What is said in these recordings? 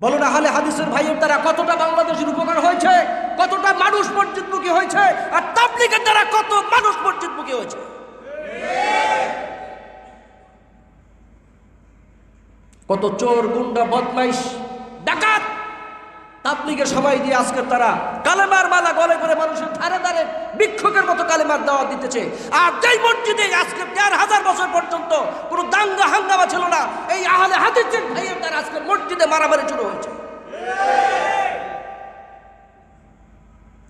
বলুন আহলে হাদিসের ভাইয়ের দ্বারা কতটা বাংলাদেশের উপকার হয়েছে, কতটা মানুষ মসজিদমুখী হয়েছে, আর তাবলীগের দ্বারা কত মানুষ মসজিদমুখী হয়েছে। কত চোর, গুন্ডা, বদমাইশ, ডাকাত তাবলীগের সময় দিয়ে আজকে তারা কালেমার মালা গলে করে মানুষের ধারে ধারে ভিক্ষুকের মতো কালেমার দাওয়াত দিতেছে। আর যেই মসজিদে আজকে ১,৫০০ বছর পর্যন্ত কোনো দাঙ্গা হাঙ্গামা ছিল না, এই আহলে হাদিসের ভাইয়ের দ্বারা আজকে মসজিদে মারামারি শুরু হয়েছে।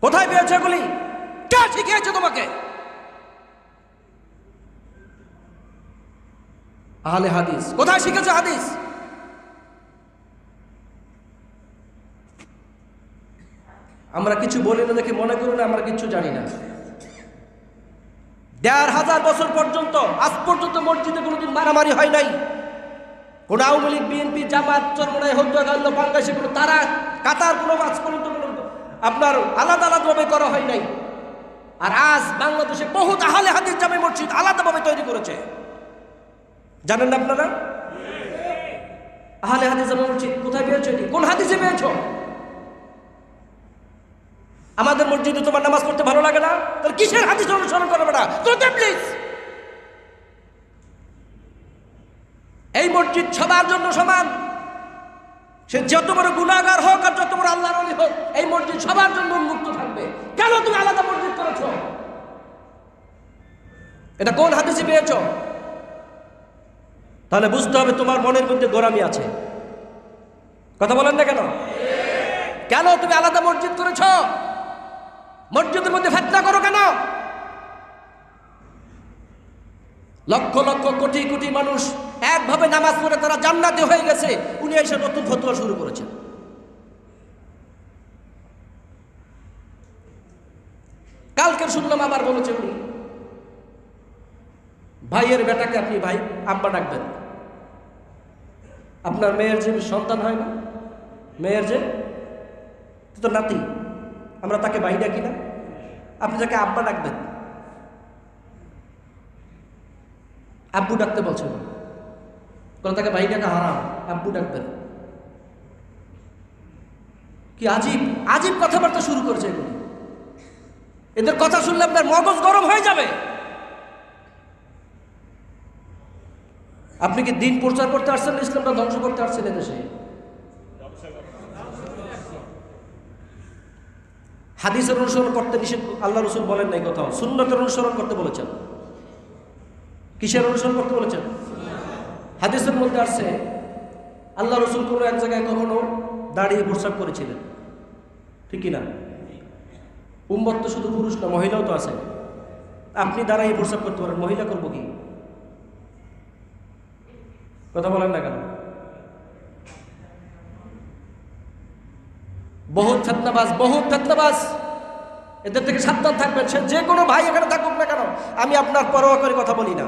কোথায় পেয়েছে এগুলি? কে শিখিয়েছে তোমাকে? আহলে হাদিস কোথায় শিখেছে হাদিস? আমরা কিছু বলি না দেখে মনে করি না আমরা কিছু জানি না। ১,৫০০ বছর পর্যন্ত আজ পর্যন্ত মসজিদে কোনোদিন মারামারি হয় নাই। কোন আওয়ামী লীগ, বিএনপি, জামাত, চরমনাই, হত্যাকাণ্ড, বাংলাদেশে কোনো তারা কাতার কোনো আজ পর্যন্ত আপনার আলাদা আলাদাভাবে করা হয় নাই। আর আজ বাংলাদেশে বহুত আহলে হাদিস জামে মসজিদ আলাদাভাবে তৈরি করেছে, জানেন না আপনারা? আহলে হাদিস জামে মসজিদ কোথায় পেয়েছো? কোন হাদিসে পেয়েছো? আমাদের মসজিদে তোমার নামাজ পড়তে ভালো লাগে না, তাহলে কিসের হাদিস অনুসরণ করবে না? প্লিজ, এই মসজিদ সবার জন্য সমান। সে যত বড় গুনাহগার হোক আর যত বড় আল্লাহর ওলি হোক, এই মসজিদ সবার জন্য উন্মুক্ত থাকবে। কেন তুমি আলাদা মসজিদ করেছ? এটা কোন হাদিসে পেয়েছ? তাহলে বুঝতে হবে তোমার মনের মধ্যে গোরামি আছে। কথা বলেন না কেন? কেন তুমি আলাদা মসজিদ করেছ? মসজিদের মধ্যে ফিতনা করো কেন? লক্ষ লক্ষ কোটি কোটি মানুষ একভাবে নামাজ পড়ে তারা জান্নাতি হয়ে গেছে, উনি এসে নতুন ফতোয়া শুরু করেছেন। কালকে শুনলাম আবার বলেছে উনি ভাইয়ের বেটাকে আপনি ভাই আব্বা ডাকবেন। আপনার মেয়ের যে সন্তান হয় না, মেয়ের যে তো নাতি, আমরা তাকে ভাই ডাকি না, আপনি তাকে আব্বা ডাকবেন। আব্বু ডাকতে বলছেন, তাকে ভাই ডাকা হারাম, আব্বু ডাকবেন। কি আজীব আজীব কথাবার্তা শুরু করেছে এগুলো। এদের কথা শুনলে আপনার মগজ গরম হয়ে যাবে। আপনি কি দিন প্রচার করতে আসছেন, ইসলামটা ধ্বংস করতে আসছেন এদেশে? হাদিসের অনুসরণ করতে নিষেধ আল্লাহ রসুল বলেন নাই কোথাও, সুন্নতের অনুসরণ করতে বলেছেন। কিসের অনুসরণ করতে বলেছেন? হাদিসের মধ্যে আসছে আল্লাহ রসুল কোনো এক জায়গায় কখনো দাঁড়িয়ে প্রস্রাব করেছিলেন, ঠিক কিনা? উম্মত তো শুধু পুরুষ না, মহিলাও তো আছে। আপনি দাঁড়িয়ে প্রস্রাব করতে পারেন, মহিলা করবো কি? কথা বলেন না কেন? বহুত ফেতনাবাজ, এদের থেকে সাবধান থাকবেন। সে যে কোনো ভাই এখানে থাকুক না কেন, আমি আপনার পরোয়া করে কথা বলি না।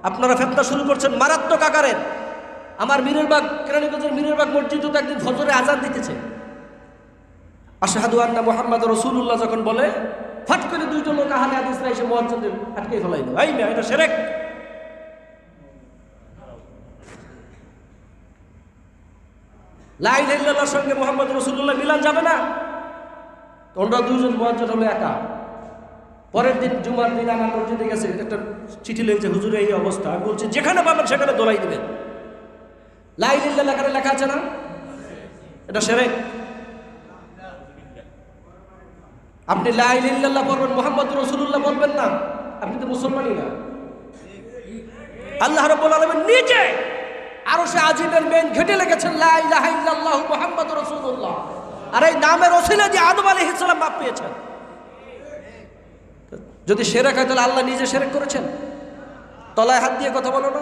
আপনারা ফেতনা শুরু করছেন মারাত্মক আকারের। আমার মিররবাগ, কেরানীগঞ্জের মিররবাগ মসজিদে তো একদিন ফজরে আজান দিতেছে, আশহাদু আন্না মুহাম্মাদুর রাসূলুল্লাহ যখন বলে, ফট করে দুইজন লোক আহলে হাদিসরা এসে মুয়াজ্জিনদের আটকে ফেলাইলো। এই না, এটা শিরক। লা ইলাহা ইল্লাল্লাহর সঙ্গে মুহাম্মাদুর রাসূলুল্লাহ মিলান যাবে না। তোমরা দুইজন মুয়াজ্জিন হলো একা। পরের দিন জুমার দিন আমার মসজিদে গেছে, একটা চিঠি লিখেছে, হুজুরে এই অবস্থা। আমি বলছি যেখানে পাবেন সেখানে দোলাই দিবেন। লা ইলাহা ইল্লাল্লাহ এখানে লেখা আছে না? এটা শিরক। আপনি লা ইলাহা ইল্লাল্লাহ পড়বেন, মুহাম্মাদুর রাসূলুল্লাহ বলবেন না, আপনি তো মুসলমানই না। আল্লাহ রাব্বুল আলামিন নিজে আরশে আজিমের মেন ঘেটে লিখেছেন লা ইলাহা ইল্লাল্লাহ মুহাম্মাদুর রাসূলুল্লাহ। আর এই নামের ওসিলা দিয়ে আদম আলাইহিস সালাম মাপ পেয়েছেন। যদি শিরক হয় তাহলে আল্লাহ নিজে শিরক করেছেন। তলায় হাত দিয়ে কথা বলো না।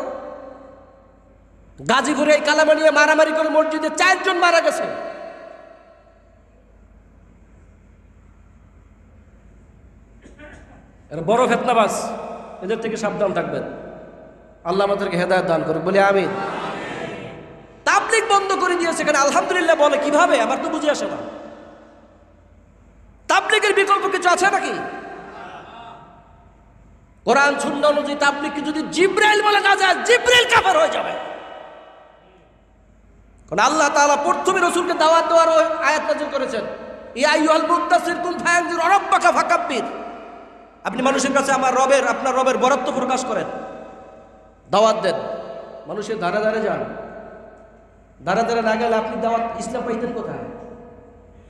গাজীপুরে এই কালামা নিয়ে মারামারি করে মসজিদে 4 জন মারা গেছে। এরা বড় ফিতনাবাজ, এদের থেকে সাবধান থাকবেন। আল্লাহ আমাদেরকে হেদায়েত দান করুক, বলি আমিন। তাবলীগ বন্ধ করে দিয়েছে, এখানে আলহামদুলিল্লাহ বলে কিভাবে? আমার তো বুঝে আসে না। তাবলীগের বিকল্প কিছু আছে নাকি? কোরআন সুন্নাহ অনুযায়ী তাবলীগকে যদি জিবরাইল বলে না যায়, জিবরাইল কাফের হয়ে যাবে। কারণ আল্লাহ তাআলা প্রথমে রাসূলকে দাওয়াত দেওয়ার ওই আয়াত নাযিল করেছেন, ইয়া আইয়ুহাল মুদ্দাসসির কুম ফায়ানজির রাব্বাকা ফাকাব্বির। আপনি মানুষের কাছে আপনার রবের বরত্ব প্রকাশ করেন, দাওয়াত দেন, মানুষের ধারে ধারে যান। ধারে ধারে না গেলে আপনি দাওয়াত ইসলাম পাইতেন কোথায়?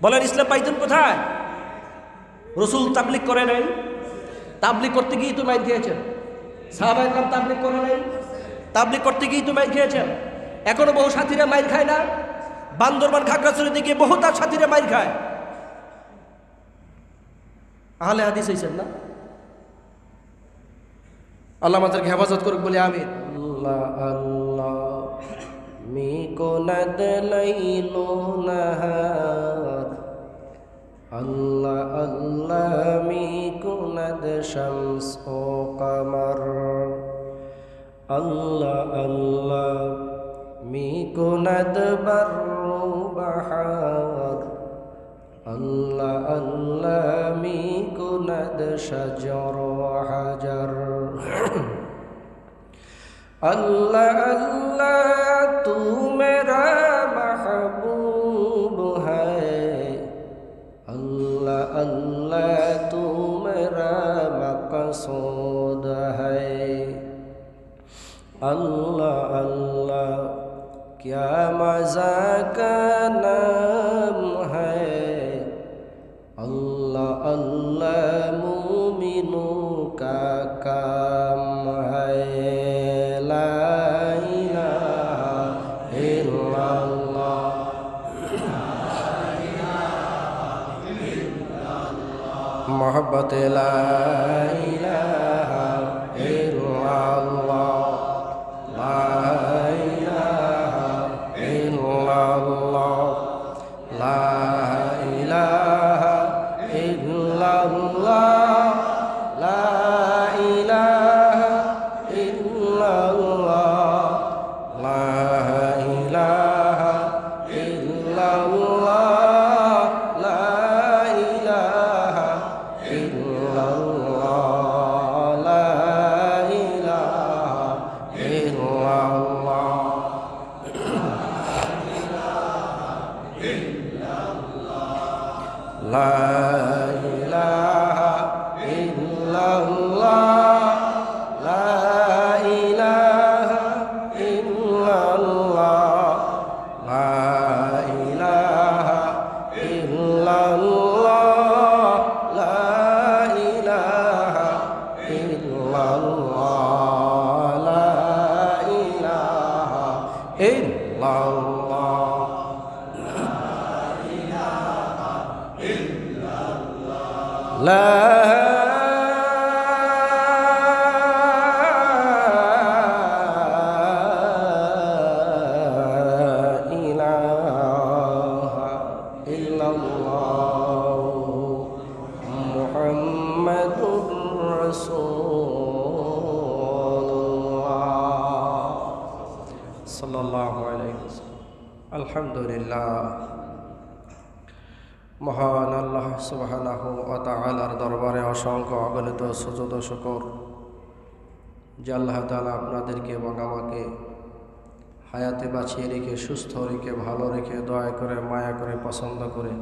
বলেন, ইসলাম পাইতেন কোথায়? রাসূল তাবলীগ করে নাই? তাবলীগ করতে গিয়ে তো মাইর খেয়েছেন। সাহাবায়ে কেরাম তাবলীগ করে নাই? তাবলীগ করতে গিয়ে তো মাইর খেয়েছেন। এখনো বহু সাথীরা মাইর খায় না? বান্দরবান খাগড়াছড়িতে গিয়ে বহু তার সাথীরা মাইর খায়। আহলে হাদিস হইছেন না? আল্লাহ আমাদেরকে হেফাজত করুক বলে আমিন। আল্লাহ আল্লাহ মি কোনাদ লাইলু নাহার, আল্লাহ আল্লাহ মি কোনাদ শামস ও কমর, আল্লাহ আল্লাহ মি কোনাদ বারু বাহার, আল্লাহ আল্লাহ মি কুনাদ শাজর হাজার। আল্লাহ আল্লাহ তু মেরা महबूब है, अल्लाह अल्लाह तू मेरा मकसूद है, अल्लाह अल्लाह क्या मज़ा का नाम है, अल्लाह अल्लाह मुमिनों का काम है, ला इलाहा इल्लल्लाह, मोहब्बत ला इलाहा इल्लल्लाह, ला इलाहा इल्लल्लाह, ला इलाहा इल्लल्लाह, ला इलाहा इल्लल्लाह, ला इलाहा इल्लल्लाह, ला इलाहा इल्लल्लाह, ला इलाहा इल्लल्लाह। ला इलाहा इल्लल्लाह, ला इलाहा इल्लल्लाह, ला इलाहा इल्लल्लाह, ला इलाहा इल्लल्लाह, ला इलाहा इल्लल्लाह। لا إله إلا الله محمد رسول الله صلى الله عليه وسلم। الحمد لله। মহান আল্লাহ সুবহানাহু ওয়া তাআলার দরবারে অসংখ্য অগণিত সুজুদ ও শুকর যে আল্লাহ তাআলা আপনাদেরকে এবং আমাকে হায়াতে বাঁচিয়ে রেখে, সুস্থ রেখে, ভালো রেখে, দয়া করে, মায়া করে, পছন্দ করে,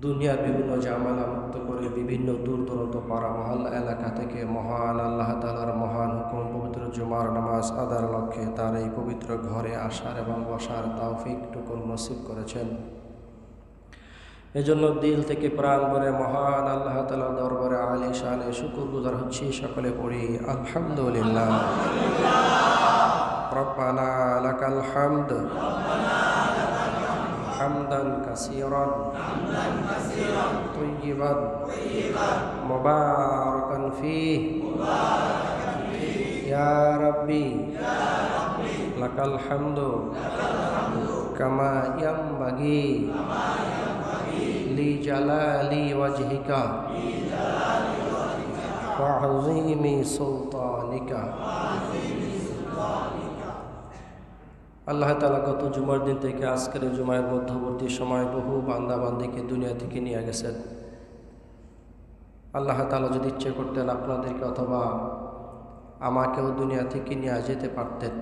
দুনিয়ার বিভিন্ন ঝামেলা মুক্ত করে, বিভিন্ন দূর দূরান্ত পাড়া মহল্লা এলাকা থেকে মহান আল্লাহ তাআলার মহান হুকুম পবিত্র জুমার নামাজ আদার লক্ষ্যে তার এই পবিত্র ঘরে আসার এবং বসার তৌফিকটুকু নসিব করেছেন। এজন্য দিল থেকে প্রাণ ভরে মহান আল্লাহ তাআলার দরবারে আলী শানে শুকরগুজার হচ্ছি। সকলে পড়ি আলহামদুলিল্লাহ। রব্বানা লাকাল হামদ হামদান কাসীরান তাইয়িবান মুবারাকান ফীহি ইয়া রাব্বি লাকাল হামদু কামা ইয়ামবাগি লি জালালি ওয়াজহিকা ওয়া আযীমি সুলতানিকা। আল্লাহ তাআলা গত জুমার দিন থেকে আজকের জুমার মধ্যবর্তী সময় বহু বান্দা বান্দিকে দুনিয়া থেকে নিয়ে গেছেন। আল্লাহ তাআলা যদি ইচ্ছে করতেন আপনাদেরকে অথবা আমাকেও দুনিয়া থেকে নিয়ে যেতে পারতেন।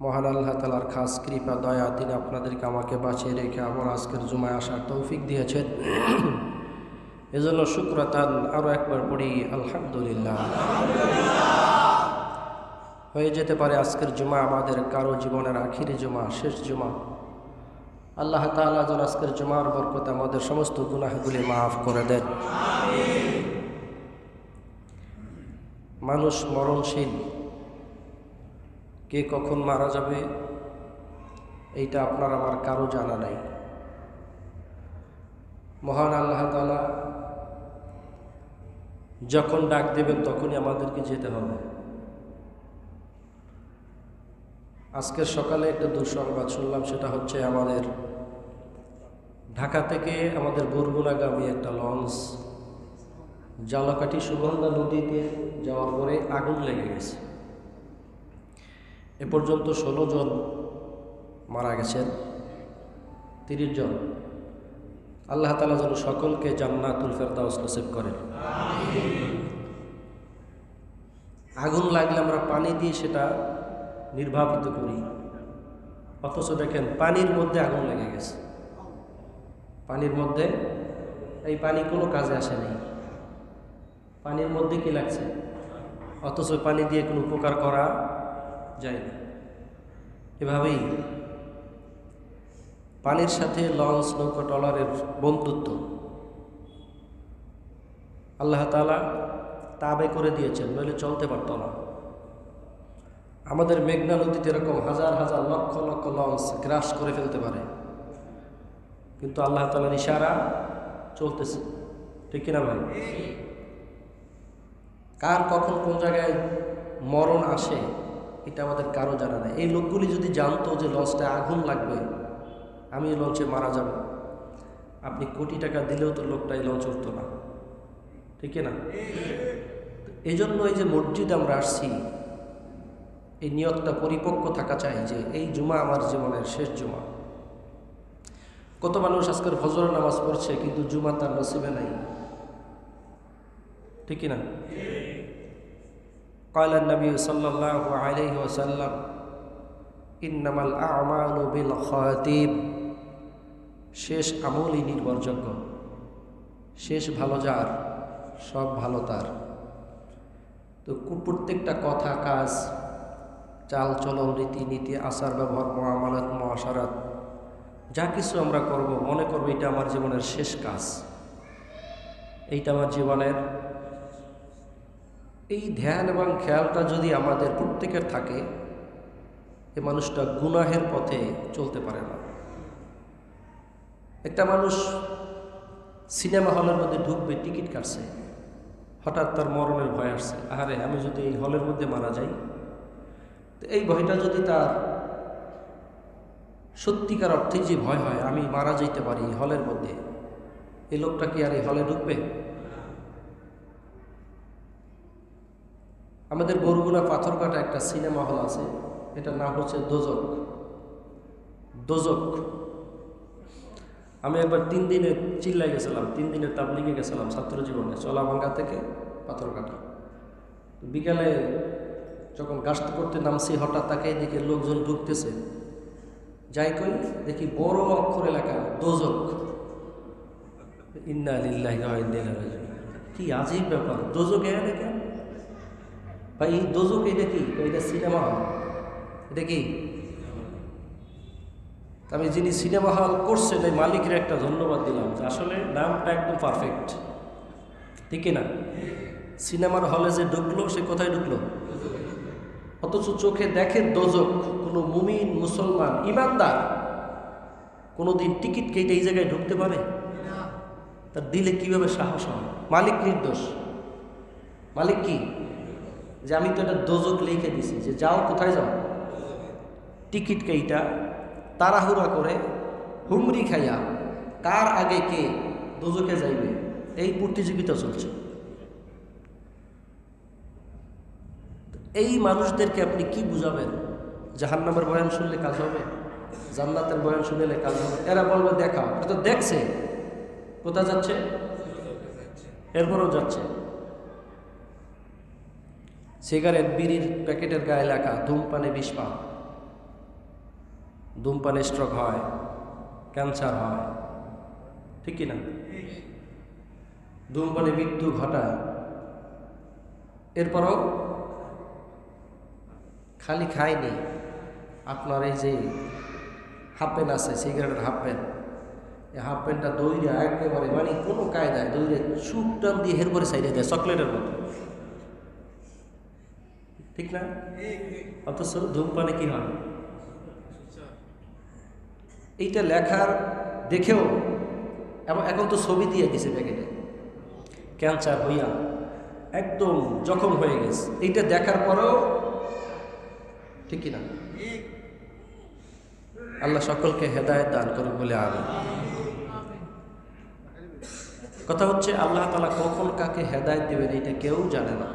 মহান আল্লাহ তাআলার খাস কৃপা দয়া, তিনি আপনাদেরকে আমাকে বাঁচিয়ে রেখে আবার আজকের জুমায় আসার তৌফিক দিয়েছেন। এজন্য শুকরাতান আরও একবার পড়ি আলহামদুলিল্লাহ। হয়ে যেতে পারে আজকের জুমা আমাদের কারো জীবনের আখিরি জুমা, শেষ জুমা। আল্লাহ তাআলা যেন আজকের জুমার বরকতে আমাদের সমস্ত গুনাহগুলি মাফ করে দেন। মানুষ মরণশীল, কে কখন মারা যাবে এইটা আপনার আমার কারো জানা নাই। মহান আল্লাহ তাআলা যখন ডাক দেবেন তখনই আমাদেরকে যেতে হবে। আজকের সকালে একটা দুঃসংবাদ শুনলাম, সেটা হচ্ছে আমাদের ঢাকা থেকে আমাদের বরগুনাগামী একটা লঞ্চ জালকাঠি সুগন্ধা নদীতে যাওয়ার পরে আগুন লেগে গেছে। এ পর্যন্ত 16 জন মারা গেছেন, 30 জন। আল্লাহ তাআলা যেন সকলকে জান্নাতুল ফেরদাউস নসিব করেন। আগুন লাগলে আমরা পানি দিয়ে সেটা নির্বাপিত করি, অথচ দেখেন পানির মধ্যে আগুন লেগে গেছে। পানির মধ্যে, এই পানি কোনো কাজে আসে নাই, পানির মধ্যে কি লাগছে, অথচ পানি দিয়ে কোনো উপকার করা যায় না। এভাবেই পানির সাথে লঞ্চ নৌকা ট্রলারের বন্ধুত্ব আল্লাহ তাআলা তাবে করে দিয়েছেন, নইলে চলতে পারত না। আমাদের মেঘনা নদীতে এরকম হাজার হাজার লক্ষ লক্ষ লঞ্চ গ্রাস করে ফেলতে পারে, কিন্তু আল্লাহ তাআলার ইশারা চলতেছে, ঠিক কিনা ভাই? কার কখন কোন জায়গায় মরণ আসে এটা আমাদের কারো জানা নেই। এই লোকগুলি যদি জানতো যে লঞ্চটা আগুন লাগবে, আমি এই লঞ্চে মারা যাব, আপনি কোটি টাকা দিলেও তো লোকটা এই লঞ্চ উঠতো না, ঠিক না? এই জন্য এই যে মসজিদ আমরা আসছি, এই নিয়তটা পরিপক্ক থাকা চাই যে এই জুমা আমার জীবনের শেষ জুমা। কত মানুষ আজকের ফজর নামাজ পড়ছে কিন্তু জুমা তার নসিবে নাই, ঠিক না? قال النبي صلى الله عليه وسلم إنما الأعمال بالخواتيم। শেষ আমলই নির্ভরযোগ্য, শেষ ভালো যার সব ভালো তার। তো প্রত্যেকটা কথা, কাজ, চাল চলন, রীতিনীতি, আচার ব্যবহার, মুআমালাত, মুআশারাত, যা কিছু আমরা করব মনে করব এটা আমার জীবনের শেষ কাজ, এইটা আমার জীবনের। এই ধ্যান এবং খেয়ালটা যদি আমাদের প্রত্যেকের থাকে, এ মানুষটা গুনাহের পথে চলতে পারে না। একটা মানুষ সিনেমা হলের মধ্যে ঢুকবে, টিকিট কাটছে, হঠাৎ তার মরণের ভয় আসছে, আরে আমি যদি এই হলের মধ্যে মারা যাই, তো এই ভয়টা যদি তার সত্যিকার অর্থে যে ভয় হয় আমি মারা যাইতে পারি হলের মধ্যে, এই লোকটা কি আর এই হলে ঢুকবে? আমাদের বরগুনা পাথরঘাটা একটা সিনেমা হল আছে, এটার নাম হচ্ছে দোজক। দোজক আমি একবার 3 দিনে চিল্লাই গেছিলাম, 3 দিনের তাবলিগে গেছিলাম ছাত্র জীবনে, চলাভাঙ্গা থেকে পাথরঘাটা। বিকালে যখন গাস্ত করতে নামছি, হঠাৎ তাকে এদিকে লোকজন ঢুকতেছে, যাই কই দেখি বড় অক্ষরে লেখা দোজক। ইন্না লিল্লাহি ওয়া ইন্না ইলাইহি রাজিউন। কি আজীব ব্যাপার, দোজক এর দেখে ভাই, এই দোজক এটা কি? এটা সিনেমা হল। এটা কি? আমি যিনি সিনেমা হল করছে তাই মালিকের একটা ধন্যবাদ দিলাম, যে আসলে নামটা একদম পারফেক্ট, ঠিক না? সিনেমার হলে যে ঢুকলো সে কোথায় ঢুকলো? অথচ চোখে দেখে দোজক। কোনো মুমিন, মুসলমান, ইমানদার কোনোদিন টিকিট কেটে এই জায়গায় ঢুকতে পারে? তার দিলে কিভাবে সাহস হয়? মালিক নির্দোষ। মালিক কি? যে আমি তো এটা দোজক লিখে দিছি, যে যাও, কোথায় যাও? টিকিট কেইটা তাড়াহুড়া করে হুমরি খাইয়া কার আগে কে দোজকে যাইবে, এই প্রতিযোগিতা চলছে। এই মানুষদেরকে আপনি কি বুঝাবেন? জাহান্নামের বয়ান শুনলে কাজ হবে? জান্নাতের বয়ান শুনলে কাজ হবে? এরা বলবে দেখাও, এটা তো দেখছে। কোথায় যাচ্ছে? এরপরও যাচ্ছে। সিগারেট, বিড়ির প্যাকেটের গায়ে লেখা ধূমপানে 20 পান, ধূমপানে স্ট্রোক হয়, ক্যান্সার হয়, ঠিক কি না? ধূমপানে মৃত্যু ঘটায়। এরপরও খালি খায়নি, আপনার এই যে হাফ প্যান্ট আছে, সিগারেটের হাফ প্যান্ট, এই হাফ প্যান্টটা দৌড়ে একেবারে মানে কোনো কায়দায় দৌড়ে চুপ টান দিয়ে হেরপরে সাইডে দেয় চকলেটের মতো, ঠিক না? অথচ ধূমপানে কি হয়? এইটা লেখার দেখেও, এবং এখন তো ছবি দিয়ে দিছে প্যাকেটে, ক্যান্সার হইয়া একদম জখম হয়ে গেছে। এইটা দেখার পরেও, ঠিক কিনা? আল্লাহ সকলকে হেদায়েত দান করুন বলে আমিন। কথা হচ্ছে আল্লাহ তাআলা কখন কাকে হেদায়েত দিবেন এটা কেউ জানে না।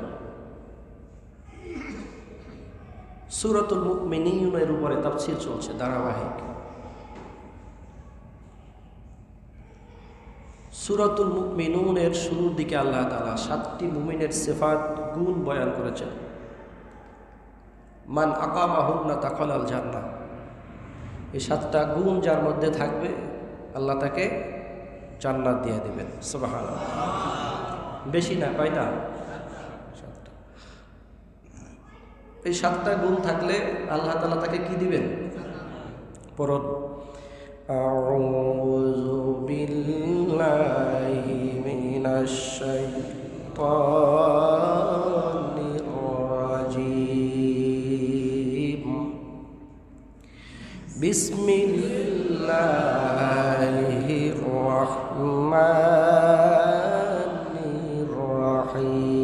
সূরাতুল মুমিনুনের উপরে তাফসীর চলছে ধারাবাহিক। সূরাতুল মুমিনুনের শুরুর দিকে আল্লাহ তাআলা 7টি মুমিনের সিফাত গুণ বয়ান করেছেন। মান আকামাহুন্না দাখালাল জান্নাহ, এই 7টা গুণ যার মধ্যে থাকবে আল্লাহ তাকে জান্নাত দিয়ে দেবেন। সুবহানাল্লাহ। বেশি না, কয়টা? 7টা। এই 7টা গুণ থাকলে আল্লাহ তাআলা তাকে কি দিবেন? পরন আউযু বিল্লাহি মিনাশ শাইতানির রাজীম। বিসমিল্লাহির রাহমানির রাহিম।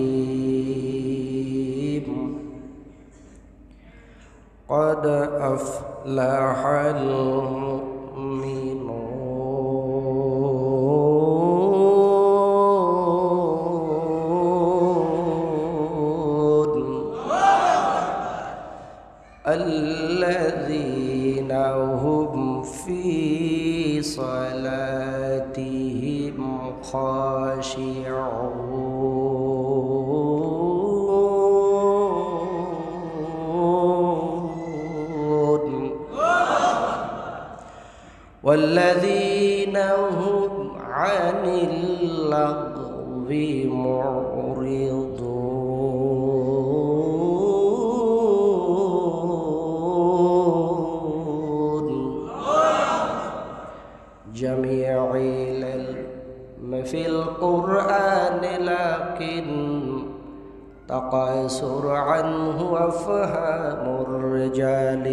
قد أفلح المؤمنون الذين هم في صلاتهم خاشعون والذين هم عن اللغو معرضون جميع العلم في القرآن لكن تقاصر عنه أفهام الرجال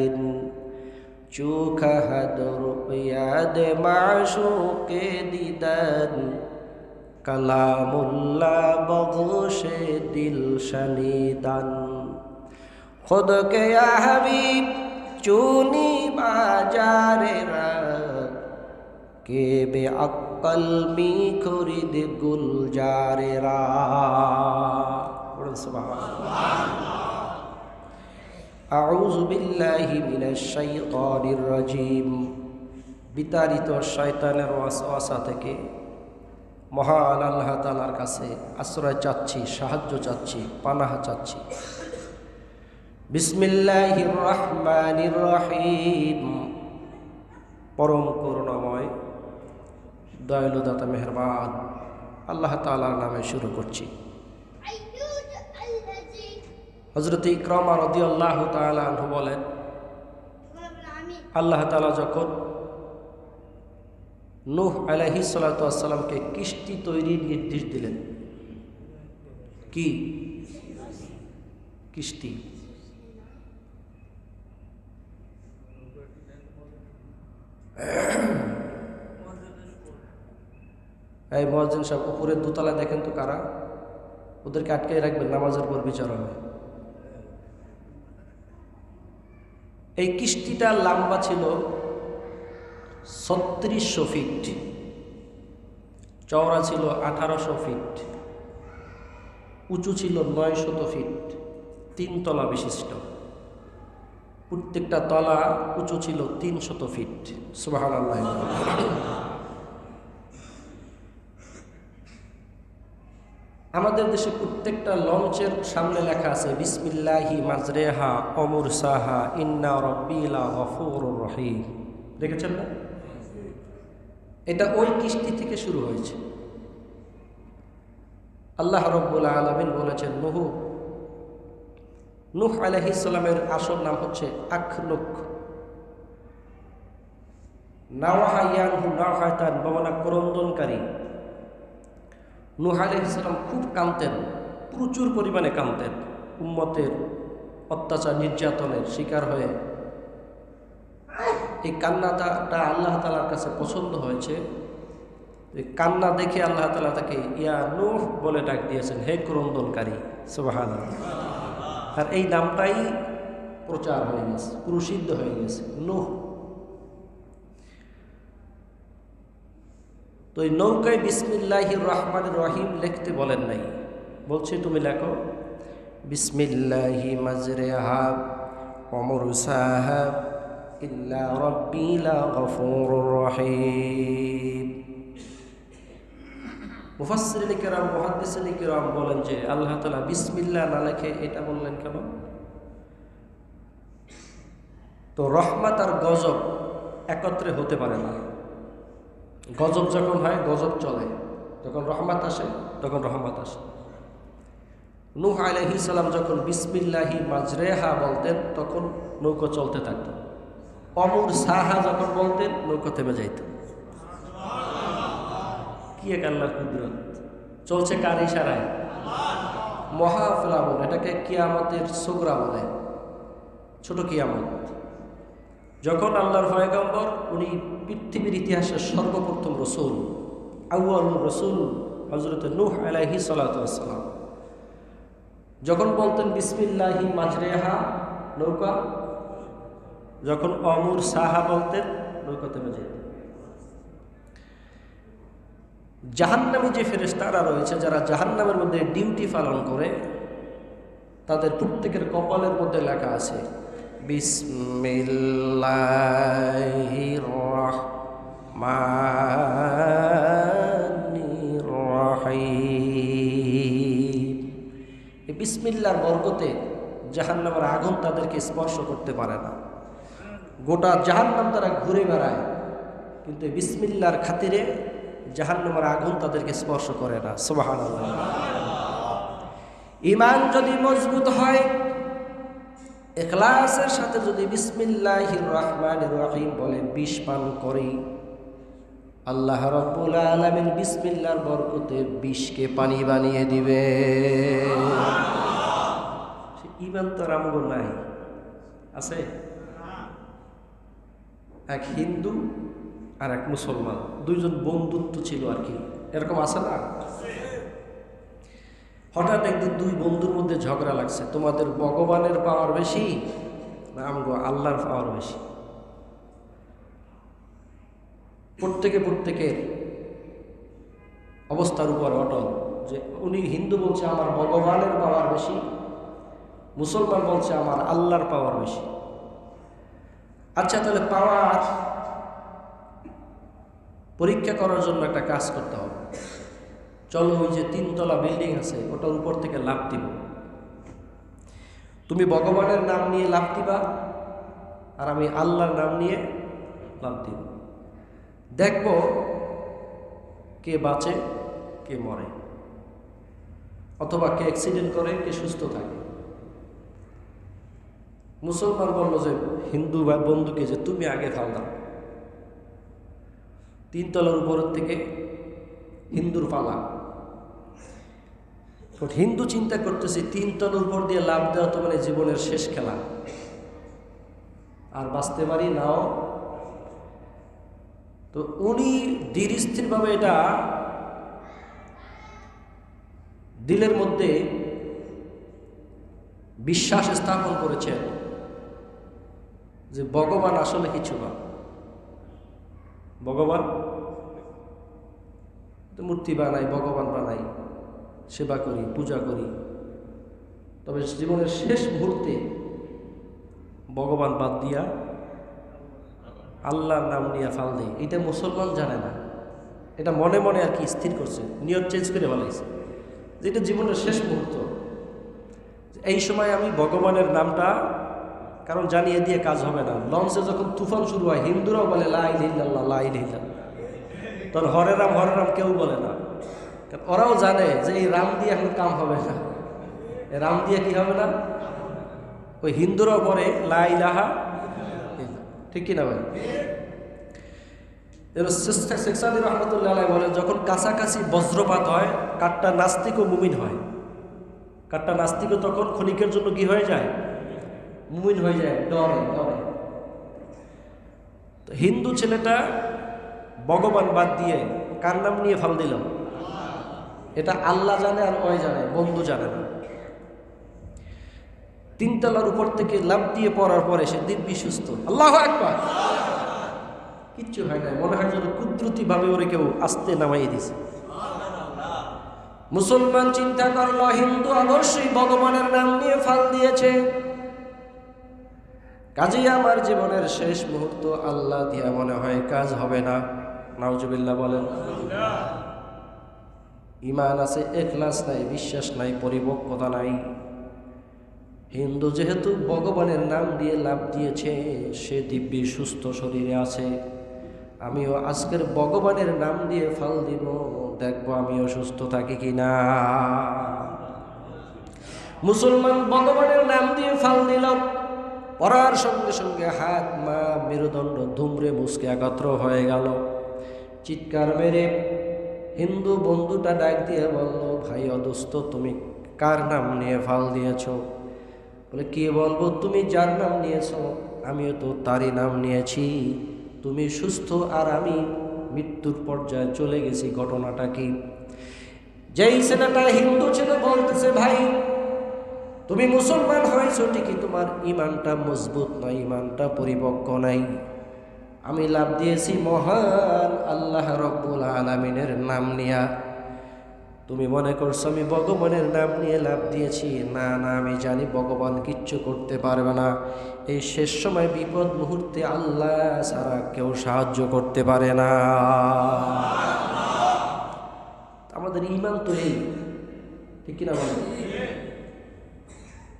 চুখাহাদর ইয়াদ মাশুকে দিদান কালামুল্লাহ বগশে দিল শানিদান খুদ কে ইয়া হাবিব চুনি বাজারে রা কে বে আক্কল মি খরিদ গুলজারে রা। সুবহানাল্লাহ। আউযু বিল্লাহি মিনাশ শাইতানির রাজীম। বিতাড়িত শয়তানের ওয়াসওয়াসা থেকে মহান আল্লাহ তাআলার কাছে আশ্রয় চাচ্ছি, সাহায্য চাচ্ছি, পানাহ চাচ্ছি। বিসমিল্লাহির রহমানির রহিম। পরম করুণাময় দয়ালু দাতা মেহেরবান আল্লাহ তাআলার নামে শুরু করছি। হযরত ইকরামা রাদিয়াল্লাহু তাআলা আনহু বলেন, আল্লাহ তাআলা যখন নূহ আলাইহিস সালাতু ওয়াস সালামকে কিস্তি তৈরির নির্দেশ দিলেন, কি কিস্তি? এই মুয়াজ্জিন সাহেব উপরের দোতলা দেখেন তো কারা, ওদেরকে আটকে রাখবেন, নামাজের পর বিচার হবে। এই কিস্তিটা লম্বা ছিল 3600 ফিট, চওড়া ছিল 1800 ফিট, উঁচু ছিল 900 ফিট, 3 তলা বিশিষ্ট। প্রত্যেকটা তলা উঁচু ছিল 300 ফিট। সুবহানাল্লাহ। আমাদের দেশে প্রত্যেকটা লঞ্চের সামনে লেখা আছে বিসমিল্লাহি মাজরেহা অমুরসাহা ইন্না রব্বিলা গফুরুর রহিম। দেখেছেন না? এটা ওই কিস্তি থেকে শুরু হয়েছে। আল্লাহ রাব্বুল আলামিন বলেছেন নূহ আলাইহিস সালামের আসল নাম হচ্ছে আখনুক। নাওহা ইয়ানহু নাওহাতান বাবানা ক্রন্দনকারী। নূহ আলাইহিস সালাম খুব কাঁদতেন, প্রচুর পরিমাণে কাঁদতেন, উম্মতের অত্যাচার নির্যাতনের শিকার হয়ে। এই কান্নাটা আল্লাহ তাআলার কাছে পছন্দ হয়েছে। এই কান্না দেখে আল্লাহ তাআলা তাকে ইয়া নূহ বলে ডাক দিয়েছেন, হে ক্রন্দনকারী। সুবহানাল্লাহ। আর এই নামটাই প্রচার হয়ে গেছে, প্রসিদ্ধ হয়ে গেছে নূহ। তো এই নৌকায় বিসমিল্লাহির রহমানির রহিম লিখতে বলেন নাই, বলছে তুমি লেখো বিসমিল্লাহি মাজরেহা ওয়া মুরসাহা ইল্লা রাব্বিল গফুরুর রহিম। মুফাসসিরিন কিরাম মুহাদ্দিসিন কিরাম বলেন যে আল্লাহ তাআলা বিসমিল্লাহ না লেখে এটা বললেন কেন? তো রহমত আর গজব একত্রে হতে পারে না। গজব যখন হয় গজব চলে, যখন রহমত আসে তখন রহমত আসে। নূহ আলাইহিস সালাম যখন বিসমিল্লাহি মাজরেহা বলতেন তখন নৌকা চলতে থাকত। অমুর সাহা যখন বলতেন নৌকা থেমে যাইত। কি এক আল্লাহর কুদরত! চলছে কার ইশারায়? মহাফলাবন। এটাকে কিয়ামতের সুগরা বলে, ছোট কিয়ামত। যখন আল্লাহর পয়গম্বর, উনি পৃথিবীর ইতিহাসের সর্বপ্রথম রসুল, আউয়ালুর রসুল হযরত নূহ আলাইহিস সালাতু ওয়াস সালাম, যখন বলতেন বিসমিল্লাহি মাজরেহা নৌকা, যখন অমুর সাহা বলতেন নৌকা থেমে যেত। জাহান্নামী যে ফেরেশতারা রয়েছে, যারা জাহান্নামের মধ্যে ডিউটি পালন করে, তাদের প্রত্যেকের কপালের মধ্যে লেখা আছে বিসমিল্লাহির রহমানির রহিম। এই বিসমিল্লাহর বরকতে জাহান্নামের আগুন তাদেরকে স্পর্শ করতে পারে না। গোটা জাহান্নাম তারা ঘুরে বেড়ায়, কিন্তু বিসমিল্লাহর খাতিরে জাহান্নামের আগুন তাদেরকে স্পর্শ করে না। সুবহানাল্লাহ। ঈমান যদি মজবুত হয়, ইখলাসের সাথে যদি বিসমিল্লাহির রহমানির রহিম বলে বিষ পান করি, আল্লাহ রাব্বুল আলামিন বিসমিল্লাহর বরকতে বিষকে পানি বানিয়ে দিবে। সে ঈমান তো আমল নাই আছে। এক হিন্দু আর এক মুসলমান, দুইজন বন্ধুত্ব ছিল আর কি, এরকম আছে না? হঠাৎ একদিন দুই বন্ধুর মধ্যে ঝগড়া লাগছে, তোমাদের ভগবানের পাওয়ার বেশি না আমগো আল্লাহর পাওয়ার বেশি। প্রত্যেকের অবস্থার উপর অটল, যে উনি হিন্দু বলছে আমার ভগবানের পাওয়ার বেশি, মুসলমান বলছে আমার আল্লাহর পাওয়ার বেশি। আচ্ছা, তাহলে পাওয়ার পরীক্ষা করার জন্য একটা কাজ করতে হবে। চলো, ওই যে 3 তলা বিল্ডিং আছে ওটার উপর থেকে লাফ দিব। তুমি ভগবানের নাম নিয়ে লাফ দিবা আর আমি আল্লাহর নাম নিয়ে লাফ দিব। দেখব কে বাঁচে কে মরে, অথবা কে অ্যাক্সিডেন্ট করে কে সুস্থ থাকে। মুসলমান বলল যে হিন্দু বা বন্ধুকে যে তুমি আগে ফাল দাও। 3 তলার উপরের থেকে হিন্দুর পালা। হিন্দু চিন্তা করতেছি 3 তলার উপর দিয়ে লাভ দেওয়া তো মানে জীবনের শেষ খেলা, আর বাঁচতে পারি নাও। তো উনি ধীর স্থিরভাবে এটা দিলের মধ্যে বিশ্বাস স্থাপন করেছেন যে ভগবান আসলে কিছু না। ভগবান তো মূর্তি বানাই, ভগবান বানাই, সেবা করি, পূজা করি, তবে জীবনের শেষ মুহূর্তে ভগবান বাদ দিয়া আল্লাহর নাম নিয়ে ফাল দেয়। এটা মুসলমান জানে না, এটা মনে মনে আর কি স্থির করছে, নিয়ত চেঞ্জ করে বলাইছে। যেটা জীবনের শেষ মুহূর্ত, এই সময় আমি ভগবানের নামটা, কারণ জানিয়ে দিয়ে কাজ হবে না। লঞ্চে যখন তুফান শুরু হয় হিন্দুরাও বলে লা ইলাহা ইল্লাল্লাহ, লা ইলাহা ইল্লাল্লাহ, তখন হরে রাম কেউ বলে না, কারণ ওরাও জানে যে এই রাম দিয়ে এখন কাম হবে না, রাম দিয়ে কি হবে না। ওই হিন্দুরাও পরে লা ইলাহা ইল্লাল্লাহ, ঠিক কিনা ভাই? শেখ সাদী রহমতুল্লাহ আলাইহি বলেন, যখন কাছাকাছি বজ্রপাত হয় কাঠটা নাস্তিক ও মুমিন হয়। কাঠটা নাস্তিকও তখন ক্ষণিকের জন্য কি হয়ে যায়? মুমিন হয়ে যায়, ডরে ডরে। তো হিন্দু ছেলেটা ভগবান বাদ দিয়ে কার নাম নিয়ে ফাল দিল? এটা আল্লাহ জানে আর ওই জানে, বন্ধু জানে না। 3 তলার উপর থেকে লাফ দিয়ে পড়ার পরে সে দিব্যি সুস্থ, আল্লাহু আকবার, কিচ্ছু হয় না। মনে হয় যেন কুদরতি ভাবে ওরে কেউ আস্তে নামাইয়ে দিছে। মুসলমান চিন্তা করলো হিন্দু অবশ্যই ভগবানের নাম নিয়ে ফাল দিয়েছে, কাজেই আমার জীবনের শেষ মুহূর্ত আল্লাহ দিয়া মনে হয় কাজ হবে না। নাউজুবিল্লাহ বলেন। ঈমান আছে, ইখলাস নাই, বিশ্বাস নাই, পরিপক্কতা নাই। হিন্দু যেহেতু ভগবানের নাম দিয়ে লাভ দিয়েছে, সে দিব্যি সুস্থ শরীরে আছে। আমিও আজকের ভগবানের নাম দিয়ে ফাল দিব, দেখবো আমিও সুস্থ থাকি কিনা। মুসলমান ভগবানের নাম দিয়ে ফাল দিল, পড়ার সঙ্গে সঙ্গে হাত মা মেরুদণ্ড ধুমরে মুসকে একত্র হয়ে গেল। চিৎকার মেরে হিন্দু বন্ধুটা ডাক দিয়ে বলল, ভাই অদোস্ত, তুমি কার নাম নিয়ে ফাল দিয়েছ? বলে, কি বলবো, তুমি যার নাম নিয়েছ আমিও তো তারই নাম নিয়েছি। তুমি সুস্থ আর আমি মৃত্যুর পর্যায়ে চলে গেছি, ঘটনাটা কি? যেই ছেলেটা হিন্দু ছিল বলতেছে, ভাই তুমি মুসলমান হয়েছো ঠিকই, তোমার ইমানটা মজবুত নয়, ইমানটা পরিপক্ক নাই। আমি লাভ দিয়েছি মহান আল্লাহ রব্বুল আলামিনের নাম নিয়া। তুমি মনে করছো আমি ভগবানের নাম নিয়ে লাভ দিয়েছি? না না, আমি জানি ভগবান কিচ্ছু করতে পারবে না। এই শেষ সময় বিপদ মুহূর্তে আল্লাহ ছাড়া কেউ সাহায্য করতে পারে না। আমাদের ঈমান তো এই, ঠিক কিনা বলেন?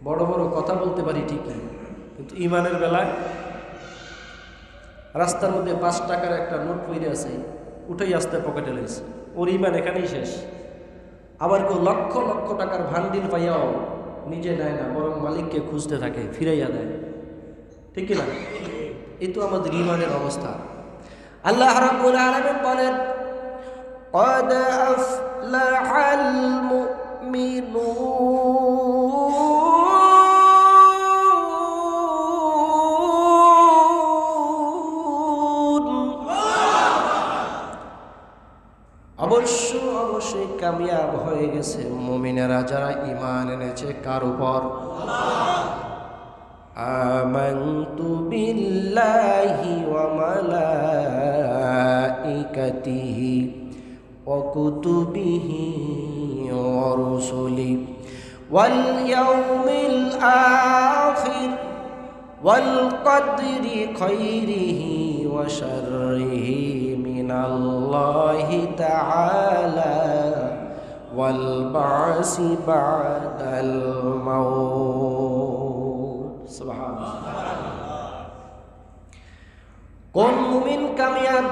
বড় বড় কথা বলতে পারি ঠিকই, কিন্তু ঈমানের বেলায় রাস্তার মধ্যে 5 টাকার একটা নোট পড়ে আছে, উঠেই আসতে পকেটে লেগেছে, ওর ঈমান এখানেই শেষ। আবার কেউ লক্ষ লক্ষ টাকার ভান্ডিল পাইয়াও নিজে নেয় না, বরং মালিককে খুঁজতে থাকে, ফিরাইয়া দেয়, ঠিক কিনা? এই তো আমাদের ঈমানের অবস্থা। আল্লাহ রাব্বুল আলামিন বলেন, قد أفلح المؤمنون। অবশ্যই কামিয়াব হয়ে গেছে মুমিনেরা যারা ঈমান এনেছে কার উপর? আমানতু বিল্লাহি ওয়া মালাইকাতিহি ওয়া কুতুবিহি ওয়া রুসুলি ওয়াল ইয়াউমিল আখির ওয়াল কদরি খাইরিহি ওয়া শাররিহি মিনাল্লাহি তাআলা ওয়াল বা'সি বা'দাল মাউত। সুবহানাল্লাহ। কোন মুমিন কামিয়াব?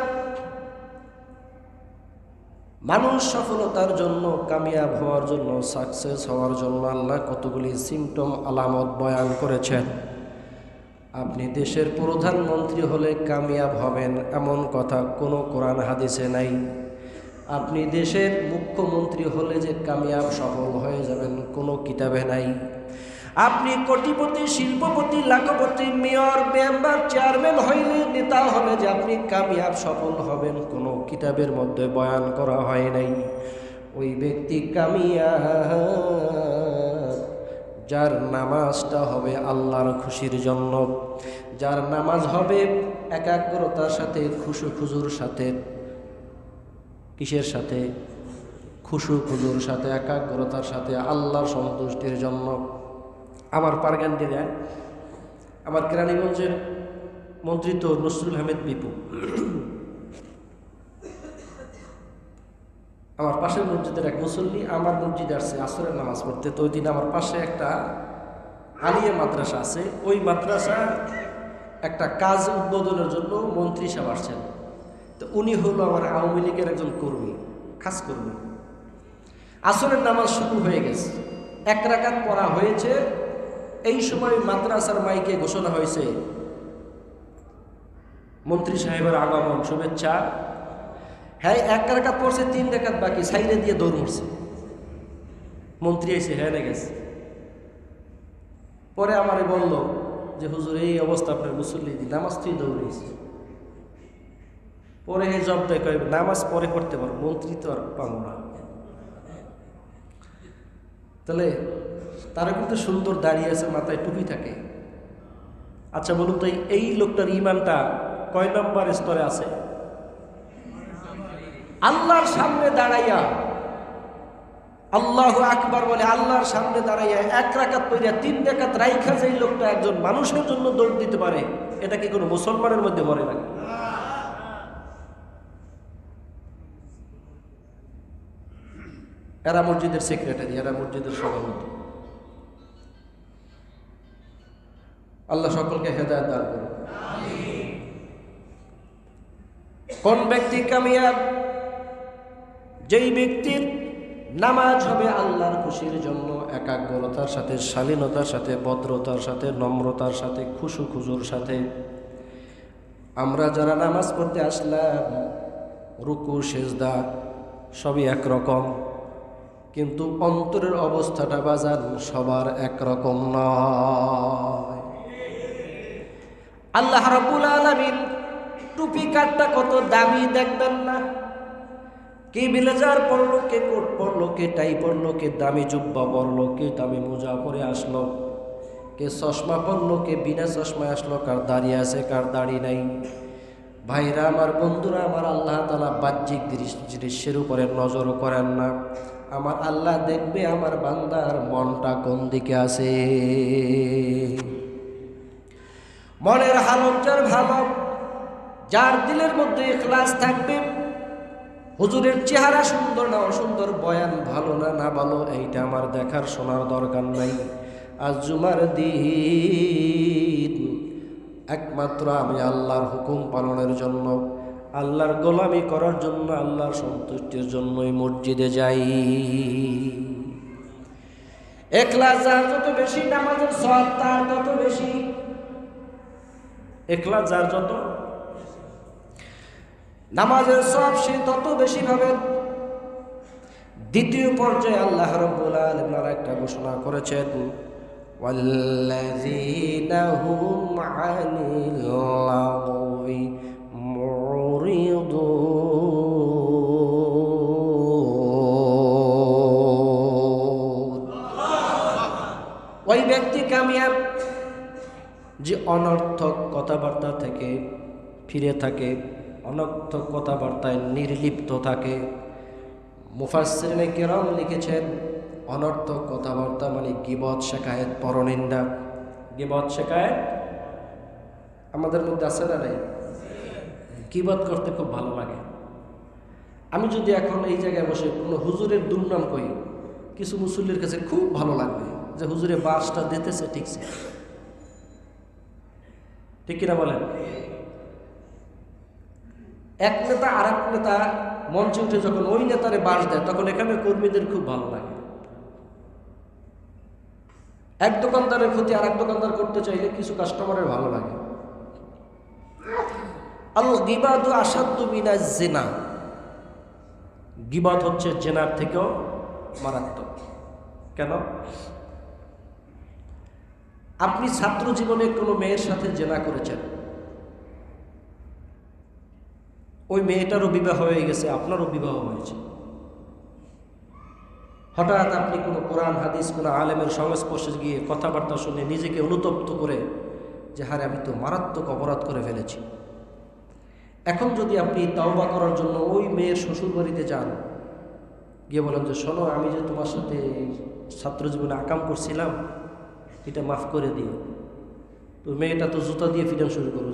মানুষ সফলতার জন্য, কামিয়াব হওয়ার জন্য, সাকসেস হওয়ার জন্য আল্লাহ কতগুলি সিমটম আলামত বয়ান করেছেন। আপনি দেশের প্রধানমন্ত্রী হলে কামিয়াব হবেন এমন কথা কোনো কোরআন হাদিসে নাই। আপনি দেশের মুখ্যমন্ত্রী হলে যে কামিয়াব সফল হয়ে যাবেন কোনো কিতাবে নাই। আপনি কোটিপতি, শিল্পপতি, লাখপতি, মেয়র, মেম্বার, চেয়ারম্যান হইলে, নেতা হলে যে আপনি কামিয়াব সফল হবেন কোনো কিতাবের মধ্যে বয়ান করা হয় নাই। ওই ব্যক্তি কামিয়াব যার নামাজটা হবে আল্লাহর খুশির জন্য, যার নামাজ হবে একাগ্রতার সাথে, খুজুর সাথে। কিসের সাথে? খুজুর সাথে, একাগ্রতার সাথে, আল্লাহর সন্তুষ্টির জন্য। আমার পারগান্ডিরা, আমার কেরানীগঞ্জের মন্ত্রী তো নসরুল আহমেদ বিপু, আমার পাশের মসজিদের এক মুসল্লি আমার মসজিদে আসছে আসরের নামাজ পড়তে। তো ওই দিন আমার পাশে একটা আলিয়া মাদ্রাসা আছে, ওই মাদ্রাসা একটা কাজ উদ্বোধনের জন্য মন্ত্রী সাহেব আসছেন। তো উনি হলো আমার আওয়ামী লীগের একজন কর্মী, খাস কর্মী। আসরের নামাজ শুরু হয়ে গেছে, 1 রাকাত পড়া হয়েছে। এই সময় মাদ্রাসার মাইকে ঘোষণা হয়েছে মন্ত্রী সাহেবের আগমন, শুভেচ্ছা। হ্যাঁ, 1 রাকাত পড়ছে, 3 রাকাত বাকি, সাইডে দিয়ে দৌড় উঠছে। মন্ত্রী এসে হ্যাঁ গেছে। পরে আমারে বলল যে হুজুর এই অবস্থা, আপনার মুসল্লি নামাজ তুই দৌড়েছে। পরে এই জবটাই কয় নামাজ পরে পড়তে পারো, মন্ত্রী তো আর পাবো না। তাহলে তারা কিন্তু সুন্দর দাঁড়িয়ে আছে, মাথায় টুপি থাকে। আচ্ছা বলুন তো, এই লোকটার ইমানটা কয় নম্বর স্তরে আছে? আল্লাহর সামনে দাঁড়াইয়া আল্লাহু আকবার বলে আল্লাহর সামনে দাঁড়াইয়া 1 রাকাত পড়িয়া 3 রাকাত রাইখা যেই লোকটা একজন মানুষের জন্য দৌড় দিতে পারে, এটা কি কোনো মুসলমানের মধ্যে পড়ে না? এরা মসজিদের সেক্রেটারি, এরা মসজিদের সভাপতি। আল্লাহ সকলকে হেদায়েত দান করুন। কোন ব্যক্তি কামিয়াব? যেই ব্যক্তির নামাজ হবে আল্লাহর খুশির জন্য, একাগ্রতার সাথে, শালীনতার সাথে, ভদ্রতার সাথে, নম্রতার সাথে, খুশুর সাথে। আমরা যারা নামাজ পড়তে আসলাম, রুকু সেজদা সবই একরকম, কিন্তু অন্তরের অবস্থাটা বাজান সবার একরকম নয়। আল্লাহ রাব্বুল আলামিন টুপি কাটটা কত দামি দেখবেন না? কে ব্লেজার পরলো, কে কোট পরলো, কে টাই পরলো, কে দামি জুব্বা পরলো, কে দামি মোজা পরে আসলো, কে চশমা পরলো, কে বিনা চশমায় আসলো, কার দাড়ি আছে, কার দাড়ি নাই। ভাইরা আমার, বন্ধুরা আমার, আল্লাহ তাআলা বাহ্যিক দৃশ্যের উপরে নজরও করেন না। আমার আল্লাহ দেখবে আমার বান্দার মনটা কোন দিকে আছে। মনের হালত যার ভালো, যার দিলের মধ্যে ইখলাস থাকবে, হুজুরের চেহারা সুন্দর না অসুন্দর, বয়ান ভালো না না ভালো, এইটা আমার দেখার শোনার দরকার নাই। আজ জুমার দিন একমাত্র আমি আল্লাহর হুকুম পালনের জন্য, আল্লাহর গোলামি করার জন্য, আল্লাহর সন্তুষ্টির জন্যই মসজিদে যাই। ইখলাস যার যত বেশি, নামাজের সওয়াব তার তত বেশি। ইখলাস যার যত, নামাজের সওয়াব সে তত বেশি পাবেন। দ্বিতীয় পর্যায়ে আল্লাহ রাব্বুল আলামিন একটা ঘোষণা করেছেন, ওয়াল্লাযীনা হুম আনিল লাগবি মুরিদুন। ওই ব্যক্তি কামিয়াব যে অনর্থক কথাবার্তা থেকে ফিরে থাকে, অনর্থক কথাবার্তায় নির্লিপ্ত থাকে। মুফাসসিরিনে কিরাম লিখেছেন, অনর্থক কথাবার্তা মানে গীবত, শিকায়েত, পরনিন্দা। গীবত, শিকায়েত আমাদের মধ্যে আছে না নাই? গীবত করতে খুব ভালো লাগে। আমি যদি এখন এই জায়গায় বসে কোনো হুজুরের দুর্নাম কই, কিছু মুসল্লির কাছে খুব ভালো লাগবে যে হুজুরে বাসটা দিতেছে ঠিকছে, ঠিক কিনা বলেন? এক নেতা আর এক নেতা মঞ্চে উঠে যখন ওই নেতারে বাস দেয়, তখন এখানে কর্মীদের খুব ভালো লাগে। এক দোকানদারের ক্ষতি আর এক দোকানদার করতে চাইলে কিছু কাস্টমারের ভালো লাগে। আল গিবাদু আসাদ্দু মিনাজ জিনা। গিবাদ হচ্ছে জেনার থেকেও মারাত্মক। কেন? আপনি ছাত্র জীবনে কোনো মেয়ের সাথে জেনা করেছেন, ওই মেয়েটারও বিবাহ হয়ে গেছে, আপনারও বিবাহ হয়েছে। হঠাৎ আপনি কোনো কোরআন হাদিস, কোনো আলেমের সংস্পর্শে গিয়ে কথাবার্তা শুনে নিজেকে অনুতপ্ত করে যে হারে আমি তো মারাত্মক অপরাধ করে ফেলেছি। এখন যদি আপনি তাওবা করার জন্য ওই মেয়ের শ্বশুর বাড়িতে যান, গিয়ে বলেন যে শোনো, আমি যে তোমার সাথে ছাত্র জীবনে আকাম করছিলাম, এটা মাফ করে দিও, তো মেয়েটা তো জুতা দিয়ে ফিরান শুরু করো,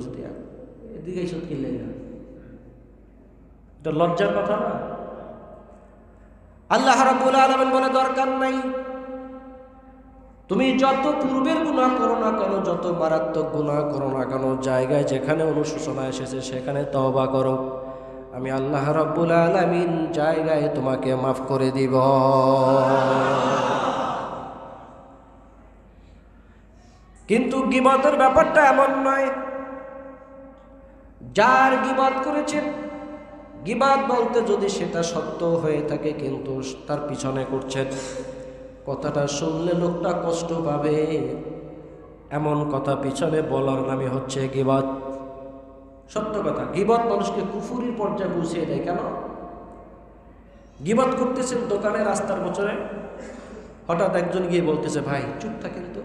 এদিকে এইসব কিনলে না, এটা লজ্জার কথা না? আল্লাহ রাব্বুল আলামিন বলে দরকার নাই, তুমি যত পূর্বের গুনাহ করো না কেন, যত মারাত্মক গুনাহ করো না কেন, জায়গায় যেখানে অনুশোচনা এসেছে সেখানে তওবা করো, আমি আল্লাহ রাব্বুল আলামিন জায়গায় তোমাকে মাফ করে দিব। কিন্তু গীবতের ব্যাপারটা এমন নয়। যার গীবত করেছেন, গীবত বলতে যদি সেটা সত্য হয়ে থাকে কিন্তু তার পিছনে করছেন, কথাটা শুনলে লোকটা কষ্ট পাবে, এমন কথা পিছনে বলার নামই হচ্ছে গীবত। সত্য কথা, গীবত মানুষকে কুফুরির পর্যায়ে পৌঁছিয়ে দেয়। কেন? গীবত করতেছেন দোকানে, রাস্তার বছরে হঠাৎ একজন গিয়ে বলতেছে, ভাই চুপ থাকেন তো,